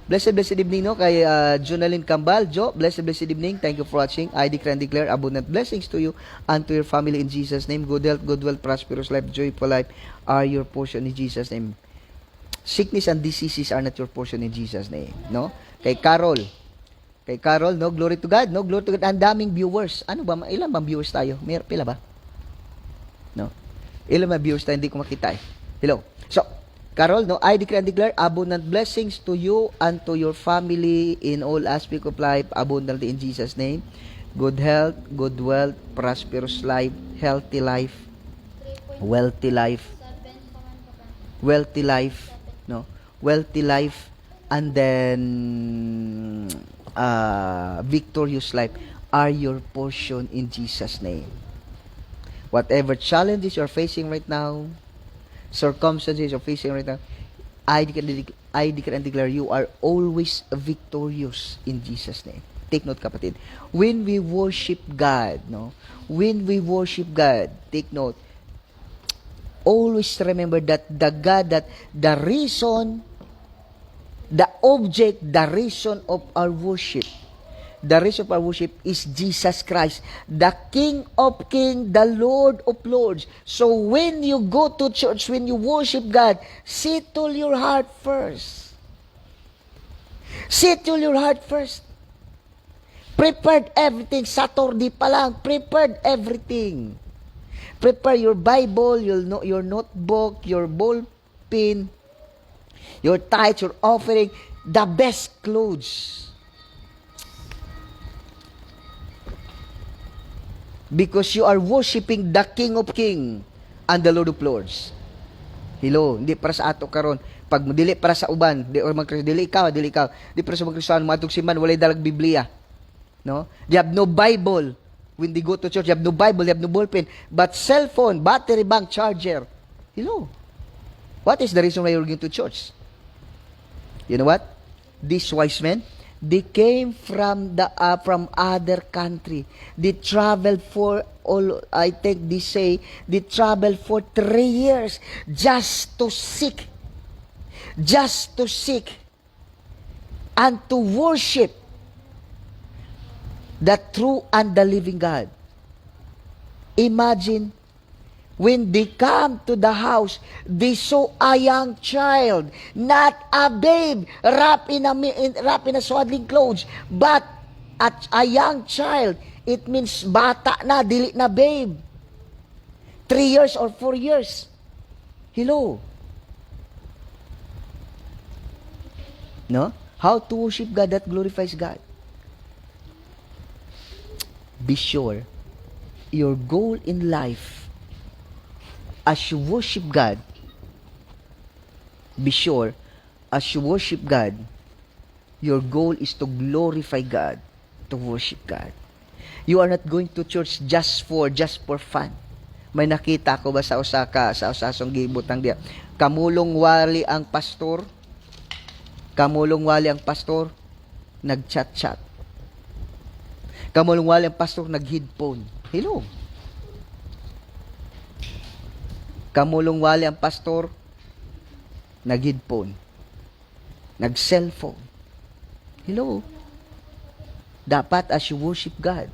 Blessed evening, no? Kay Jonalyn Cambal. Jo, blessed evening. Thank you for watching. I declare and declare abundant blessings to you and to your family in Jesus' name. Good health, good wealth, prosperous life, joyful life are your portion in Jesus' name. Sickness and diseases are not your portion in Jesus' name. No? Kay Carol, no? Glory to God, no? Glory to God. Ang daming viewers. Ano ba? Ilan bang viewers tayo? Pila ba? No? Ilan ba viewers tayo? Hindi ko makita eh. Hello. So, Carol, no, I declare and declare abundant blessings to you and to your family in all aspects of life, abundantly in Jesus' name. Good health, good wealth, prosperous life, healthy life, wealthy life, wealthy life, and then victorious life are your portion in Jesus' name. Whatever challenges you're facing right now, circumstances you're facing right now, I declare and declare you are always victorious in Jesus' name. Take note, kapatid. When we worship God, no? When we worship God, take note, always remember that the God, that the reason, the object, the reason of our worship, is Jesus Christ, the King of Kings, the Lord of Lords. So when you go to church, when you worship God, settle your heart first. Settle your heart first. Prepared everything. Saturday pa lang, prepared everything. Prepare your Bible, your notebook, your ball pen, your tithes, your offering, the best clothes. Because you are worshiping the King of Kings and the Lord of Lords. Hello, hindi para sa ato karon. Pag dili para sa uban, dili ikaw. Di para sa mga Kristiyano, matug siman walay dalag Biblia. No? They have no Bible. When they go to church, they have no Bible, they have no ballpen, but cell phone, battery bank, charger. Hello. What is the reason why you're going to church? You know what? These wise men, they came from other country. They traveled for I think they say they traveled for 3 years just to seek and to worship the true and the living God. Imagine, when they come to the house, they saw a young child, not a babe, wrapped in a swaddling clothes, but a young child. It means bata na, dili na babe. 3 years or 4 years. Hello. No? How to worship God that glorifies God? Be sure your goal in life as you worship God, be sure as you worship God, your goal is to glorify God, to worship God. You are not going to church just for fun. May nakita ko ba sa usasong gibutang dia. Kamulong wali ang pastor, nagchat-chat. Kamulong wali ang pastor, nag-headphone. Hello. Kamulong wali ang pastor, nag-headphone, nag-cellphone. Hello. Dapat as you worship God,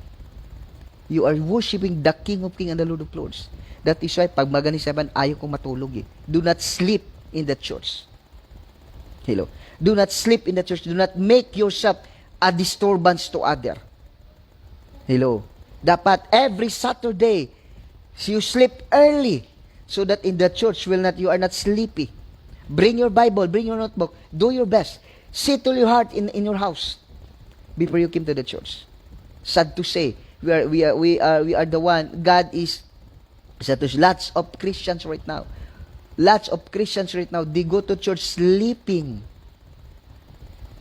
you are worshiping the King of Kings and the Lord of Lords. That is why, pag maganisaban, ayaw kong matulog eh. Do not sleep in the church. Hello. Do not sleep in the church. Do not make yourself a disturbance to other. Hello. Dapat every Saturday, So you sleep early so that in the church you are not sleepy. Bring your Bible, bring your notebook, do your best. Settle your heart in your house before you came to the church. Sad to say, we are the one. God is. There's lots of Christians right now. Lots of Christians right now. They go to church sleeping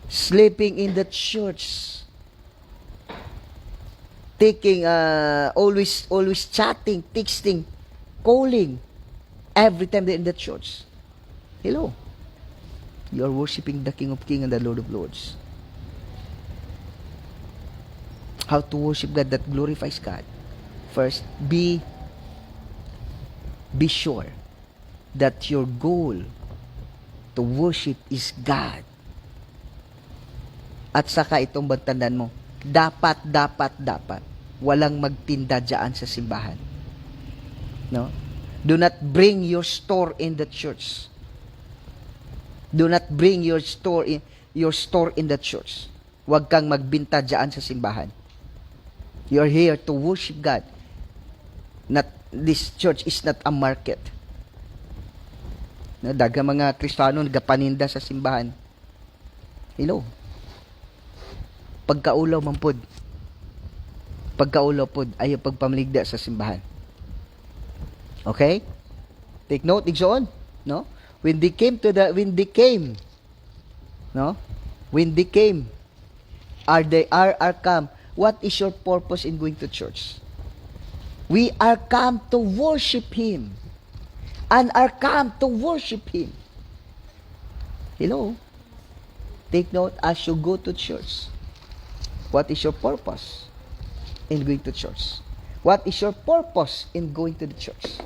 in the church. Taking, always chatting, texting, calling, every time they're in the church. Hello. You are worshiping the King of Kings and the Lord of Lords. How to worship God that glorifies God? First, be sure that your goal to worship is God. At saka itong bantanan mo, dapat, walang magtinda dyan sa simbahan. No? Do not bring your store in the church. Do not bring your store in the church. Huwag kang magbinta dyan sa simbahan. You're here to worship God. This church is not a market. Daga mga Kristiyano nagapaninda sa simbahan. Hello. Pagkaulaw man pod. Pagkaulaw pod ayaw pagpamaligda sa simbahan. Okay? Take note, igsoon, no? When they came, are come, what is your purpose in going to church? We are come to worship Him. And are come to worship Him. Hello? Take note, as you go to church, what is your purpose in going to church? What is your purpose in going to the church?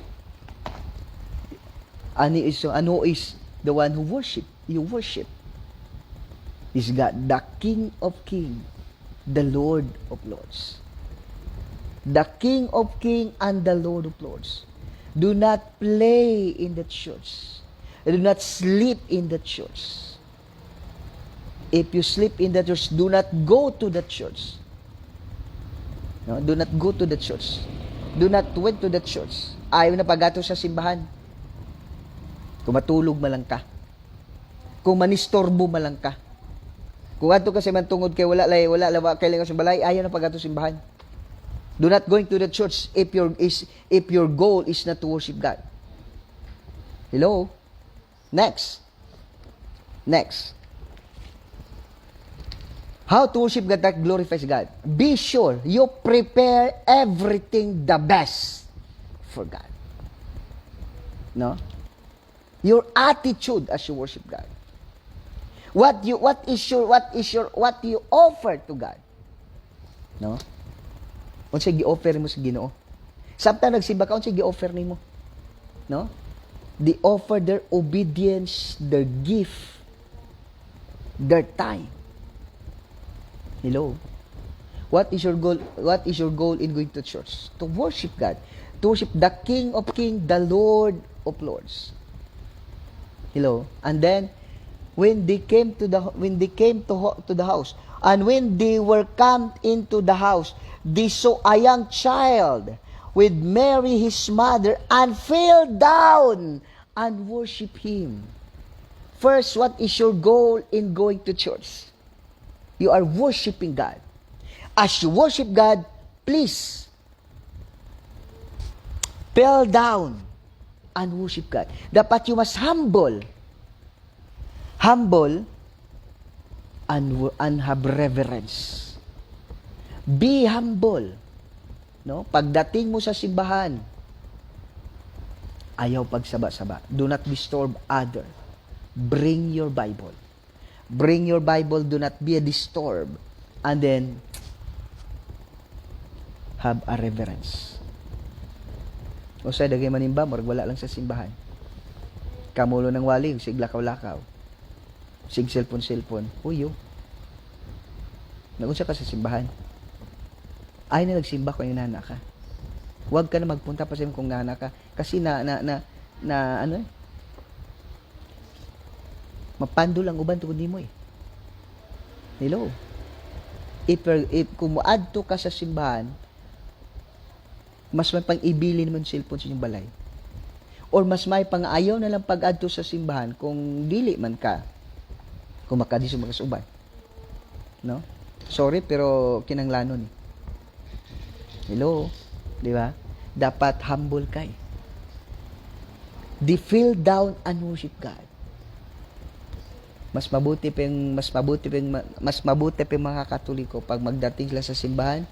Ano is the one who worship? You worship. Is God, the King of Kings, the Lord of Lords. The King of Kings and the Lord of Lords. Do not play in the church. Do not sleep in the church. If you sleep in the church, do not go to the church. No, do not go to the church. Do not went to the church. Ayaw na pagato sa simbahan. Kung matulog malang ka. Kung manistorbo malang ka. Kung ato kasi man tungod kay wala kailangan sa balay, ayaw na pagato simbahan. Do not going to the church if your goal is not to worship God. Hello? Next. How to worship God that glorifies God? Be sure you prepare everything the best for God. No? Your attitude as you worship God. What you offer to God. No? Unsay gi-offer mo sa Ginoo? Samtang nagsimba ka, unsay gi-offer nimo? No? They offer their obedience, their gift, their time. Hello? What is your goal? What is your goal in going to church? To worship God. To worship the King of Kings, the Lord of Lords. Hello? And then when they came to the house, and when they were come into the house, they saw a young child with Mary his mother, and fell down and worship Him. First, what is your goal in going to church? You are worshiping God. As you worship God, please fell down and worship God. Dapat you must humble and have reverence. Be humble. No? Pagdating mo sa simbahan, ayaw pagsaba-saba. Do not disturb other. Bring your Bible. Bring your Bible. Do not be a disturb. And then, have a reverence. O sa dagay manimba, marag wala lang sa simbahan. Kamulo ng wali, sig lakaw-lakaw. Sig cellphone. Uyo. Nagunsa ka sa simbahan. Ay na nagsimba ko yung nana ka. Huwag ka na magpunta pa sa kung nana ka. Kasi mapando lang uban tungod nimo eh. Hello. If kumuadto ka sa simbahan, Mas may pang ibili naman cellphone sa inyong balay. Or mas may pang ayaw na lang pag-adto sa simbahan kung dili man ka. Kung makadiso makasuban. No? Sorry, pero kinanglanon. Hello? Di ba? Dapat humble ka eh. Feel down and worship God. Mas mabuti pa yung mga Katoliko pag magdating sila sa simbahan,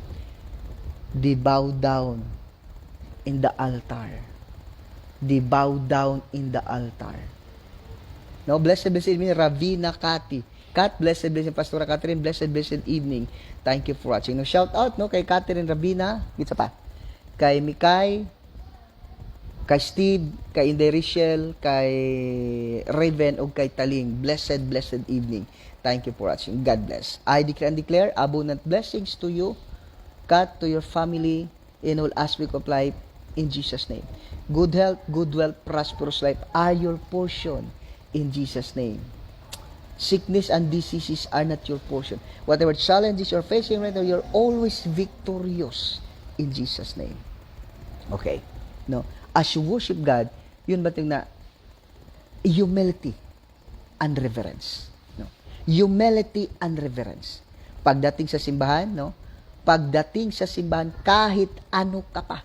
bow down in the altar. Bow down in the altar. No, blessed evening, Ravina Kati. Kat, blessed Pastora Catherine, blessed evening. Thank you for watching. No, shout out no kay Catherine Ravina, gitsa pa. Kay Mikay, kay Steve, kay Inday Richelle, kay Raven, o kay Taling. Blessed evening. Thank you for watching. God bless. I declare and declare abundant blessings to you, Kat, to your family, in all aspect of life, in Jesus' name. Good health, good wealth, prosperous life are your portion, in Jesus' name. Sickness and diseases are not your portion. Whatever challenges you're facing right now, you're always victorious, in Jesus' name. Okay. No. As you worship God, yun ba na humility and reverence. No? Humility and reverence. Pagdating sa simbahan, no? Pagdating sa simbahan, kahit ano ka pa.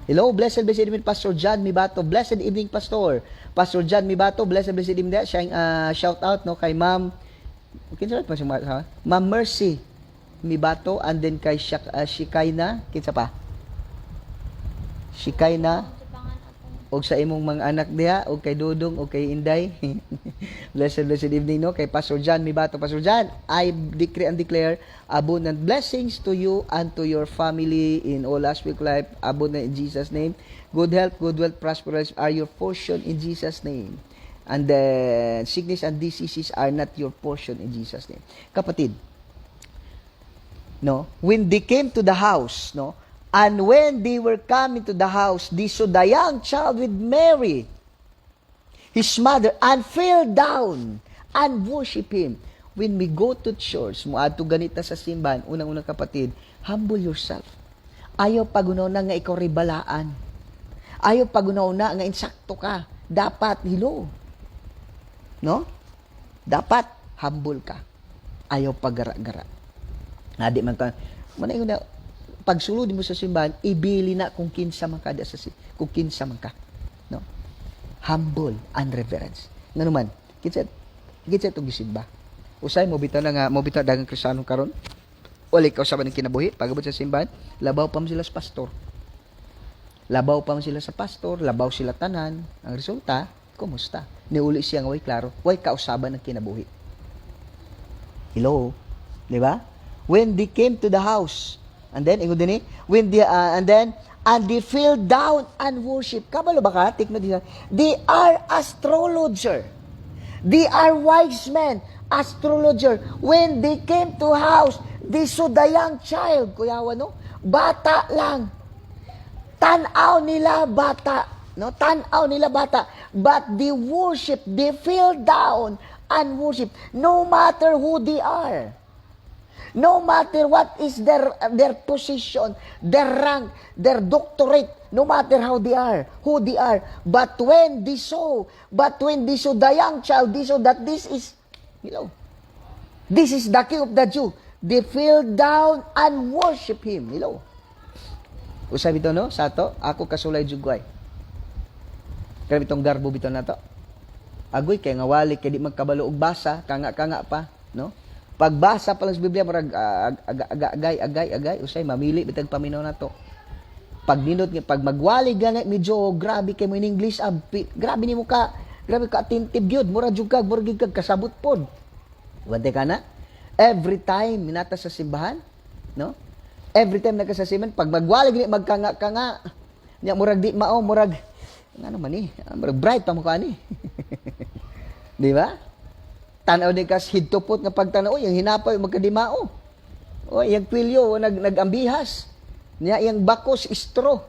Hello, blessed evening, Pastor John Mibato. Blessed evening, Pastor. Pastor John Mibato, blessed evening. Shout out no kay Ma'am. Kinsa pa si Ma'am Mercy Mibato, and then kay Shikaina, kinsa pa? Shikaina, og sa imong mga anak diha, og kay Dudong, og kay Inday. blessed evening no kay Pastor John Mibato. Pastor John, I decree and declare abundant blessings to you and to your family in all aspect of life, abundant in Jesus' name. Good health, good wealth, prosperous are your portion in Jesus' name. And then sickness and diseases are not your portion in Jesus' name. Kapatid, no, when they came to the house, no, and when they were coming to the house, they saw the young child with Mary, his mother, and fell down and worship him. When we go to church, muadto ganita sa simbahan, unang-unang kapatid, humble yourself. Ayaw pagunaw na nga ikaw ribalaan. Ayaw pagunaw na nga insakto ka. Dapat, hilo. No? Dapat, humble ka. Ayaw paggara-gara. Di man ka, manayon na, pagsulod mo sa simbahan, ibili na kung kinsa man ka, kung kinsa man ka. No? Humble and reverence. Nga naman, kinsa itong gisimba. Usay, mo bitaw dagang Kristiyano karon. Wala ikaw sa ng kinabuhi, pagabot sa simbahan, labaw pa mo sila sa pastor. Labaw pa mo sila sa pastor, labaw sila tanan. Ang resulta, kumusta? Niuli siya nga way klaro, way kausaban ng kinabuhi. Hello? Di ba? When they came to the house, and then, ingod din and they fell down and worship. Kabalo ba ka? Take note dito. They are astrologer. They are wise men, astrologer. When they came to house, they saw the young child. Kuyawa, no? Bata lang. Tanaw nila bata. No? Tanaw nila bata. But they worship. They fell down and worship. No matter who they are. No matter what is their position, their rank, their doctorate, no matter how they are, who they are. But when they saw the young child, they saw that this is, this is the King of the Jew. They fell down and worship him. Usab ito, no? Sato, ako kasulay jugway. Kaya itong garbo bito na to. Agoy, kaya nga wali, kaya di magkabalo og basa, kanga pa, no? Pagbasa pa lang sa Biblia, marag agay, usay, mamili, bitag paminaw na to. Pag magwali gani, medyo grabe kayo mo in English, grabe ni mo ka attentive yun, mura jugag, kasabot pod. Wante ka na? Every time, minata sa simbahan, no? Every time nagkasasimbahan, pag magwali gani, magkanga, niya, murag di mao, murag bright pa mo ka ni. Di ba? Tanaw din kas hidtupot nga pagtanaw, yung hinapay magkadimao. O, yung pilyo, nagambihas. Niya, yung bakos, istro.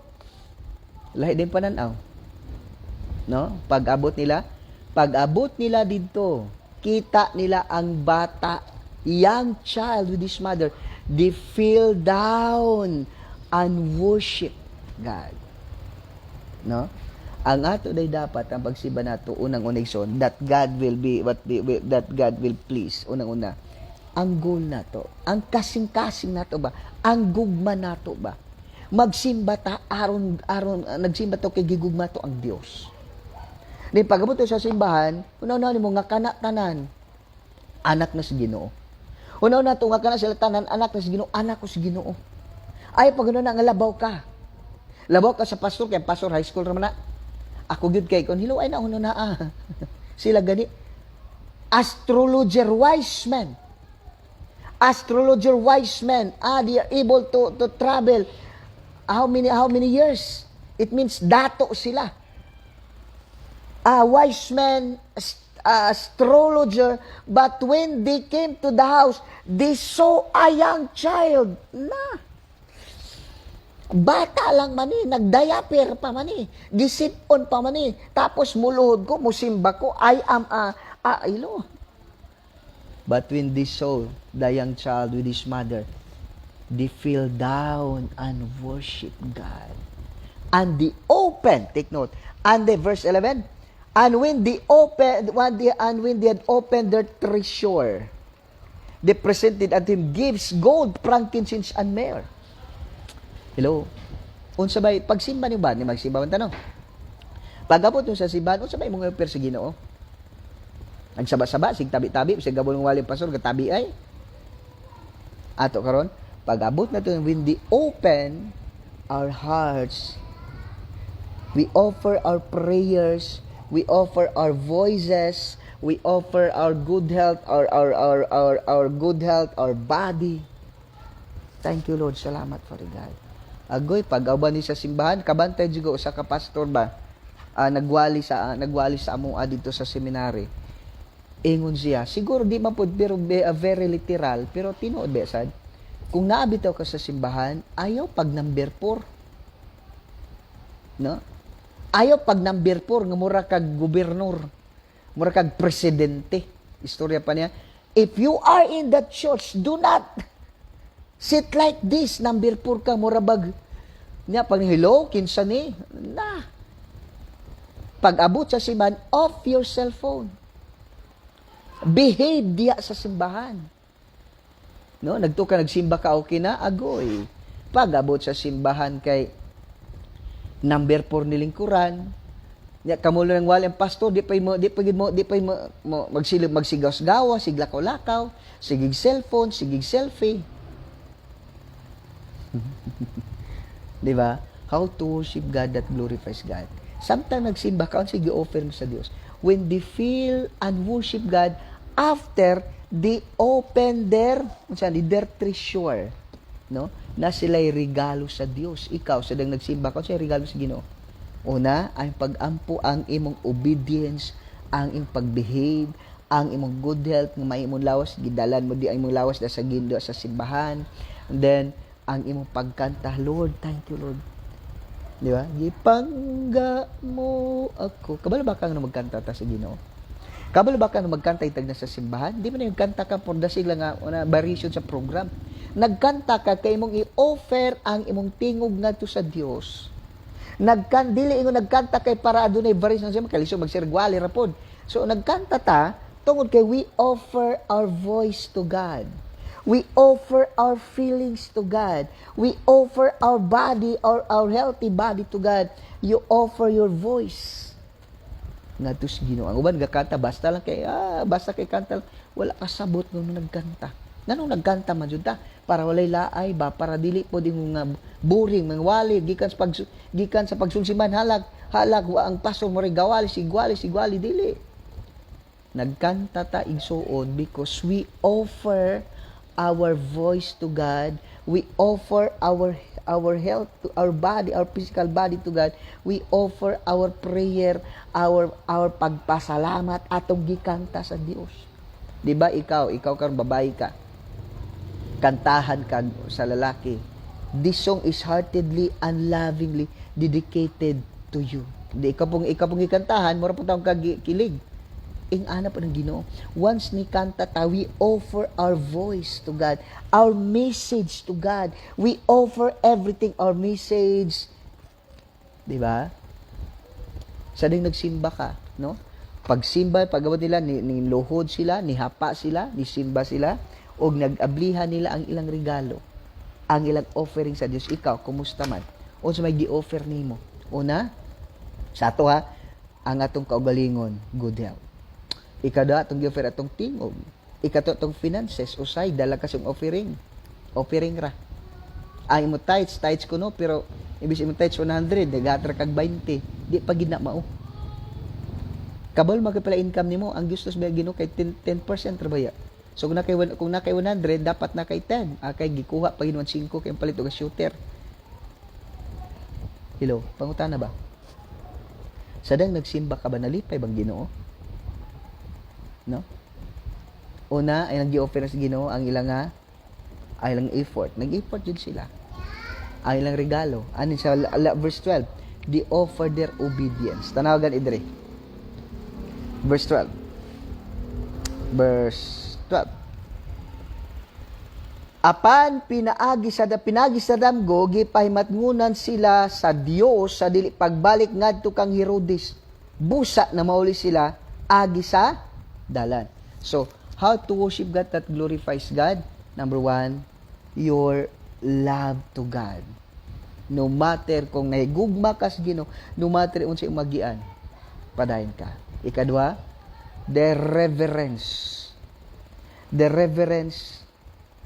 Lahi din pananaw. No? Pag-abot nila dito, kita nila ang bata, young child with his mother. They fell down and worship God. No? Ang ato day dapat ang pagsimba nato unang-una igsoon that God will be that God will please unang-una. Ang goal nato, ang kasing-kasing nato ba, ang gugma nato ba. Magsimba ta aron nagsimba to kay gigugma to ang Dios. Di pagabot sa simbahan, una-una nimo nga kana tanan anak na si Ginoo. Una-una to nga kana sila tanan anak na si Ginoo, anak ko si Ginoo. Ay pag na nga labaw ka. Labaw ka sa pastor kay pastor high school ra man na. Ako gyud kay kon hiluay na uno na sila gani astrologer wise men. Astrologer wise men, they are able to travel how many years? It means dato sila. Wise men, astrologer, but when they came to the house, they saw a young child na bata lang mani, nagdayaper pa mani, gisipon pa mani, tapos muluhod ko, musimba ko, I am ilo. But when they saw the young child with his mother, they fell down and worship God. And they opened, take note, and the verse 11, and when they had opened their treasure, they presented unto him gifts, gold, frankincense, and myrrh. Hello? Unsa bay pagsimba ni ba ni magsimba man tanong? Pagabot sa simbahan, unsa bay mga offer sa Ginoo? Nagsaba-saba sig tabi-tabi sa gabon ng wali pastor katabi ay. Ato karon, pag-abot na to when they open our hearts, we offer our prayers, we offer our voices, we offer our good health, our good health, our body. Thank you Lord, salamat for God. Agoy pag-aban ni sa simbahan, kabantay juga usa ka pastor ba? Nagwali sa among dito sa seminary. Ingon siya, siguro di man pud pero very literal, pero tinuod besad. Kung naabitaw ka sa simbahan, ayaw pag number 4. No? Ayaw pag number 4 nga mura kag gobernador, mura kag presidente. Istorya pa niya. If you are in that church, do not sit like this, number 4 ka, murabag. Nya, pag hello, kinsa ni? Na. Pag abot sa simbahan, off your cellphone. Behave diya sa simbahan. No, nagsimba ka okay na, agoy. Pag abot sa simbahan kay number 4 nilingkuran, nya kamulo ng wali ang pastor, di pa magsigaw-gawa, siglakaw-lakaw, sigig cellphone, sigig selfie. Di ba? How to worship God that glorifies God. Sometimes nagsimba ka, sige offer mo sa Dios. When they feel and worship God, after they open their treasure, no? Na sila'y regalo sa Dios. Ikaw, sa dang nagsimba ka, sa'y regalo sa Ginoo. Una, ang pag-ampo, ang imong obedience, ang imong pag-behave, ang imong good health, nga may imong lawas, gidalan mo di ang imong lawas na sa gindo sa simbahan. And then, ang imong pagkanta, Lord, thank you, Lord. Di ba? Gipangga mo ako. Kabalo ba kang magkanta ta sa Ginoo? Kabalo ba kang magkanta itag na sa simbahan? Di ba na yung kanta ka for the sake lang nga variation sa program. Nagkanta ka kay imong i-offer ang imong tingog ngadto sa Dios. Dili ingon nagkanta kay para adunay variation sa makaliso magsirgwali ra pod. So nagkanta ta tungod kay we offer our voice to God. We offer our feelings to God. We offer our body or our healthy body to God. You offer your voice. Ngadto sa Ginoo. Ang uban gakanta basta kay kanta wala kasabot nung nagkanta. Nganong nagkanta man jud ta para walay laay ba para dili po ding nga boring mangwali gikan sa pagsulsiman halag wa ang pastor mo gawali sigwali dili. Nagkanta ta igsuon because we offer our voice to God, we offer our health to our body, our physical body to God, we offer our prayer, our pagpasalamat atong gikanta sa Dios. Di ba ikaw karon babae ka, kantahan ka sa lalaki, this song is heartedly and lovingly dedicated to you. Di ikaw pong ikantahan, mura po taong kilig. ingana po ng Ginoo. Once ni kanta ta, we offer our voice to God, our message to God. We offer everything, our message. Di ba? Sa ding nagsimba ka, no? Pagsimba, pagawad nila, ni luhod sila, ni hapa sila, ni simba sila, o nag-ablihan nila ang ilang regalo, ang ilang offering sa Dios. Ikaw, kumusta man? O sa may gi-offer nimo? Una, sa ato ha, ang atong kaugalingon, good health. Ikada, atong gi-offer atong tingog. Ikato atong finances, usay, dala kasong offering. Offering ra. Ang imo tithes ko no, pero ibig imo tithes 100, nagatra kag 20, di pa gid na mao. Kabal magpala income nimo, ang gusto sa Ginoo kay 10% ra baya. So kung nakay 100, dapat na kay 10. Kay gikuha pa ginuan 5 kay palit og shooter. Hello, pangutana ba? Sadang nagsimba ka ba, nalipay bang Ginoo? No? Una ay nag-i-offer sa Ginoo ang ilang effort. Nag-effort jud sila. Ang ilang regalo. Ano sa verse 12? They offer their obedience. Tanawagan idre. Verse 12. Verse 12. Apan pinagi sa damgo, gipahimatngunan sila sa Dios sa dili pagbalik ngadto kang Herodes. Busa na mauli sila agi sa dalan. So, how to worship God that glorifies God? Number 1, your love to God. No matter kung nahigugma ka sa Ginoo, no matter unsay magian, padayon ka. Ikadua, the reverence. The reverence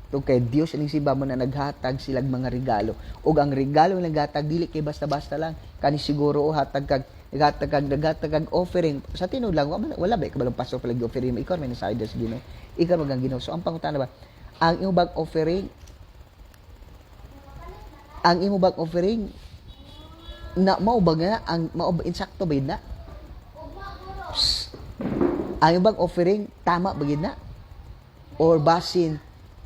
to kay Dios ining simba mo na naghatag silag mga regalo. Ug ang regalo nga naghatag dili kay basta-basta lang. Kani siguro hatag kag naghatag offering. Sa tinud lang wala ba kabalong pastor pala offering ikaw may naside sa Ginoo. Ikaw magang Ginoo. So ang pangutana ba, ang imo bang offering na mao ba nga ang mao ba insakto ba yun na? Ang imo bang offering tama ba yun na? Or basin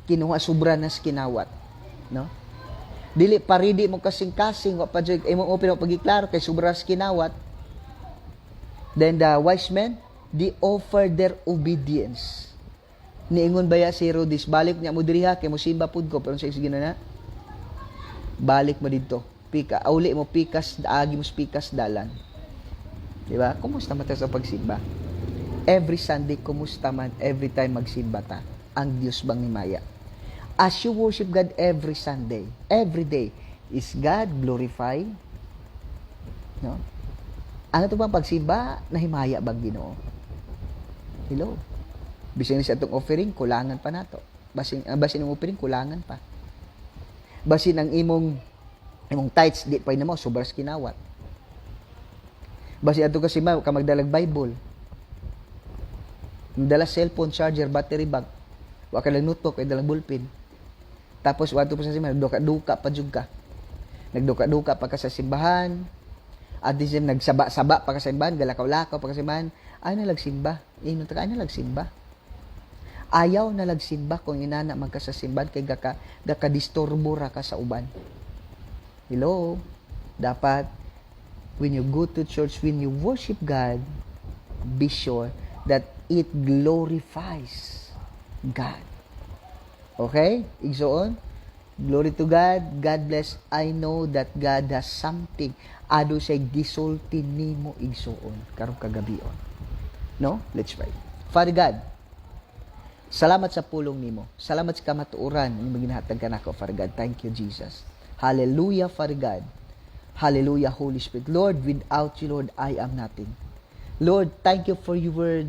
kinuha sobra na kinawat, no? Dili paridi mo kasing-kasing wa pa jud imong open mo pagiklaro kay sobra sa kinawat. Then the wise men, they offer their obedience. Niingon baya si Herodes, balik niya mo diriha kay mo simba pud ko, pero sa Ginoo na balik mo didto. Pika, auli mo pikas, agi mo pikas dalan. Di ba? Kumusta man ta sa pagsimba? Every Sunday, kumusta man every time magsimba ta? Ang Dios bang himaya? As you worship God every Sunday, every day, is God glorified? No? Ano ito bang pagsimba, nahimaya bang Ginoo? Hello? Bisin sa itong offering, kulangan pa nato. Basin ang offering, kulangan pa. Basin ang imong tithes, di pa yun mo, sobras kinawat. Basin ato kasi ka magdalag Bible. Magdala cellphone, charger, battery bank. Wa ka lang notebook, ay dalang ballpen. Tapos, wato pa sa simbahan, nagduka-duka pa jud ka. Nagduka-duka pa ka sa simbahan. At di nagsaba-saba pa ka sa simbahan, galakaw-lakaw pa ka sa simbahan. Ay na lagsimba. Ay na lagsimba. Ayaw na lagsimba kung inana man ka sa simbahan kay gaka-disturbo ra ka sa uban. Hello? Dapat, when you go to church, when you worship God, be sure that it glorifies God. Okay? Igsoon? Glory to God. God bless. I know that God has something. Ado say gisulti nimo igsoon karong kagabion. No? Let's pray. Father God, salamat sa pulong nimo. Salamat sa kamatuoran nga ginahatag kanako, Father God. Thank you, Jesus. Hallelujah, Father God. Hallelujah, Holy Spirit. Lord, without you, Lord, I am nothing. Lord, thank you for your word.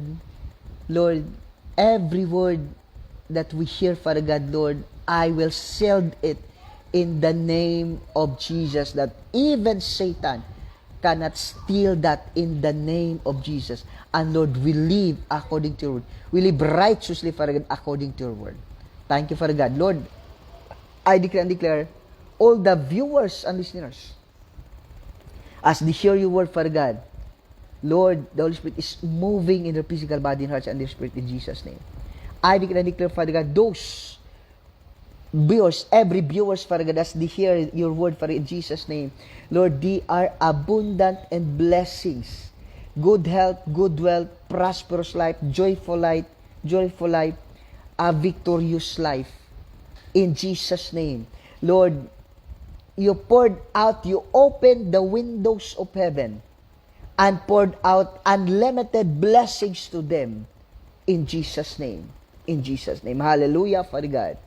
Lord, every word that we hear, Father God, Lord, I will seal it in the name of Jesus, that even Satan cannot steal that in the name of Jesus. And Lord, we live according to your word. We live righteously, Father God, according to your word. Thank you, Father God. Lord, I declare and declare all the viewers and listeners, as they hear your word, Father God, Lord, the Holy Spirit is moving in their physical body and hearts and their spirit in Jesus' name. I declare and declare, Father God, those viewers, every viewers, Father God, as they hear your word, Father, in Jesus' name, Lord, they are abundant in blessings. good health, good wealth, prosperous life, joyful life, a victorious life. In Jesus' name. Lord, you poured out, you opened the windows of heaven and poured out unlimited blessings to them. In Jesus' name. In Jesus' name. Hallelujah, Father God.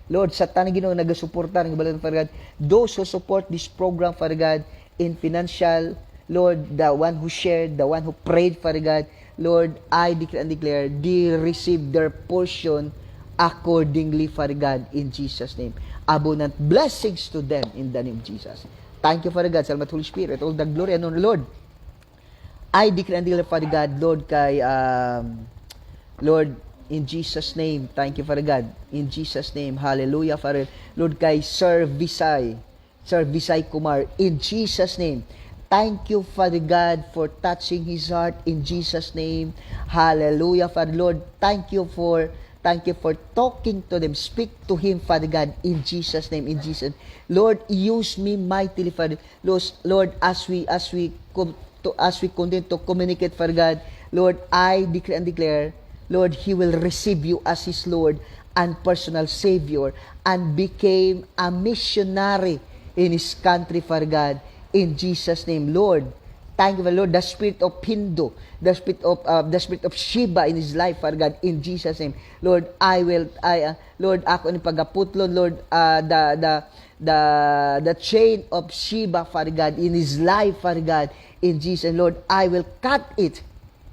Lord, sa tanang Ginoo nagasuporta ng balang Father God, those who support this program, Father God, in financial, Lord, the one who shared, the one who prayed, Father God, Lord, I declare and declare, they receive their portion accordingly, Father God, in Jesus' name. Abundant blessings to them in the name of Jesus. Thank you, Father God. Salamat, Holy Spirit. All the glory and honor, Lord. I declare and declare, Father God, Lord, Lord, in Jesus' name, thank you, Father God. In Jesus' name, hallelujah, Father. Lord, kay Sir Visay Kumar, in Jesus' name, thank you, Father God, for touching his heart in Jesus' name. Hallelujah, Father. Lord, thank you for talking to them. Speak to him, Father God, in Jesus' name, in Jesus. Lord, use me mightily, Father. Lord, as we continue to communicate, Father God, Lord, I declare and declare, Lord, he will receive you as his Lord and personal Savior and became a missionary in his country, Father God, in Jesus' name. Lord, thank you, Lord, the spirit of Hindu, the spirit of Shiva in his life, Father God, in Jesus' name. Lord, Lord, ako ni pagaputlon, Lord, the chain of Shiva, Father God, in his life, Father God, in Jesus. Lord, I will cut it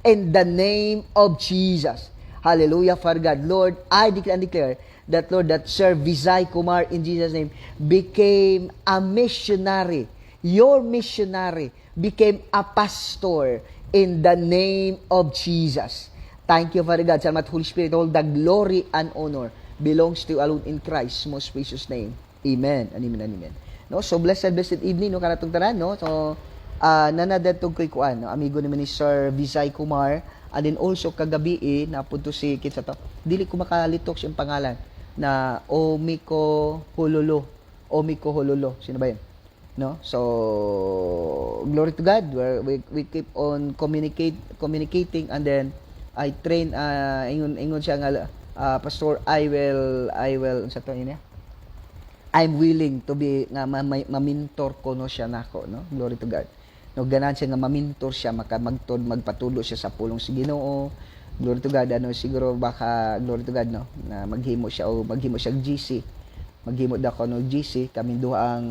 in the name of Jesus. Hallelujah, Father God. Lord, I declare and declare that, Lord, that Sir Visay Kumar, in Jesus' name, became a missionary. Your missionary became a pastor in the name of Jesus. Thank you, Father God. Salamat, Holy Spirit. All the glory and honor belongs to you alone in Christ's most precious name. Amen. Amen. Amen. No, so blessed evening no kanatong tanan, no. So nanadetog koy kuan, no? Amigo naman ni Sir Visay Kumar, and then also kagabi napunto si kinsa to. Dili ko makalitok siyang pangalan na Omiko Hololo. Sino ba 'yun? No? So glory to God. We keep on communicating, and then I train ingon siya nga pastor, I will sa to niya. I'm willing to be nga ma-mentor ko no siya nako, no. Glory to God. No, ganan siya nga ma-mentor siya, magpatulo siya sa pulong sa Ginoo. Glory to God. Ano siguro baka glory to God, no, na maghimo siya GC. Maghimo daw ko no GC, kami duha ang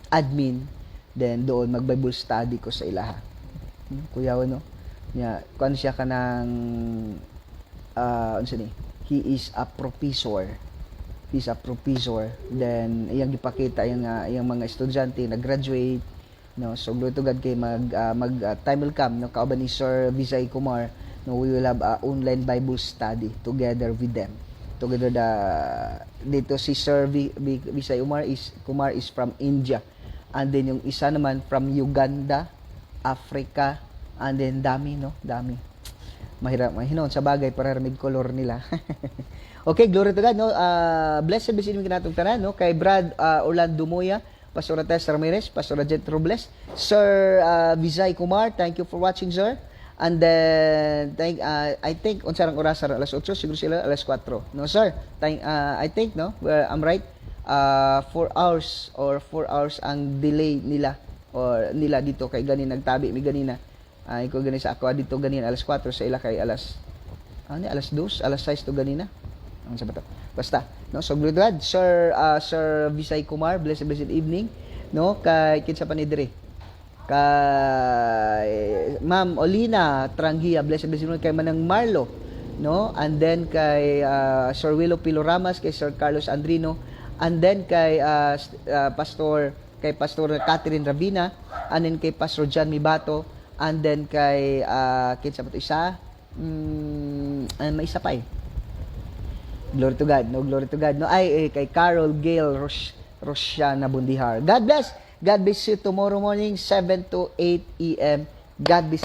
admin, then doon mag-Bible study ko sa ilaha. Kuya no. Nya kun siya kanang unsa ni? He is a professor. He's a professor. Then iyang gipakita iyang mga estudyante na graduate, no. So glory to God, kay time will come, no, kauban ni Sir Visay Kumar, no, we will have a online Bible study together with them. Together dito si Sir Visay Kumar is from India, and then yung isa naman from Uganda, Africa, and then dami mahirap mahinon sa bagay para ramig color nila. Okay, glory to God, no. Blessed be sinin kinatong tanan, no, kay Brad Orlando Moya, Pastor Tess Ramirez, Pastor Jet Robles, Sir Visay Kumar, thank you for watching, sir. And then I think unsarang oras sa alas 8, siguro sila alas 4. No, sir. I think, no, I'm right. 4 hours ang delay nila dito kay ganin nagtabi mi ganina. Ay ko gani sa ako dito ganin alas 4, sa ila kay alas 2, alas 6 to ganina. Ang sabato. Basta, no, so glory to God. Sir Visay Kumar, blessed evening, no, kay kinsa pa ni dire. Kay Ma'am Olina Trangia, blessed evening, kay Manang Marlo, no, and then kay Sir Willow Piloramas, kay Sir Carlos Andrino, and then kay Pastor Catherine Rabina, and then kay Pastor John Mibato, and then kay kinsa pa to isa, may isa pa Glory to God, no, glory to God, no, kay Carol Gail Rosiana Bundihar. God bless you tomorrow morning 7 to 8 a.m. God bless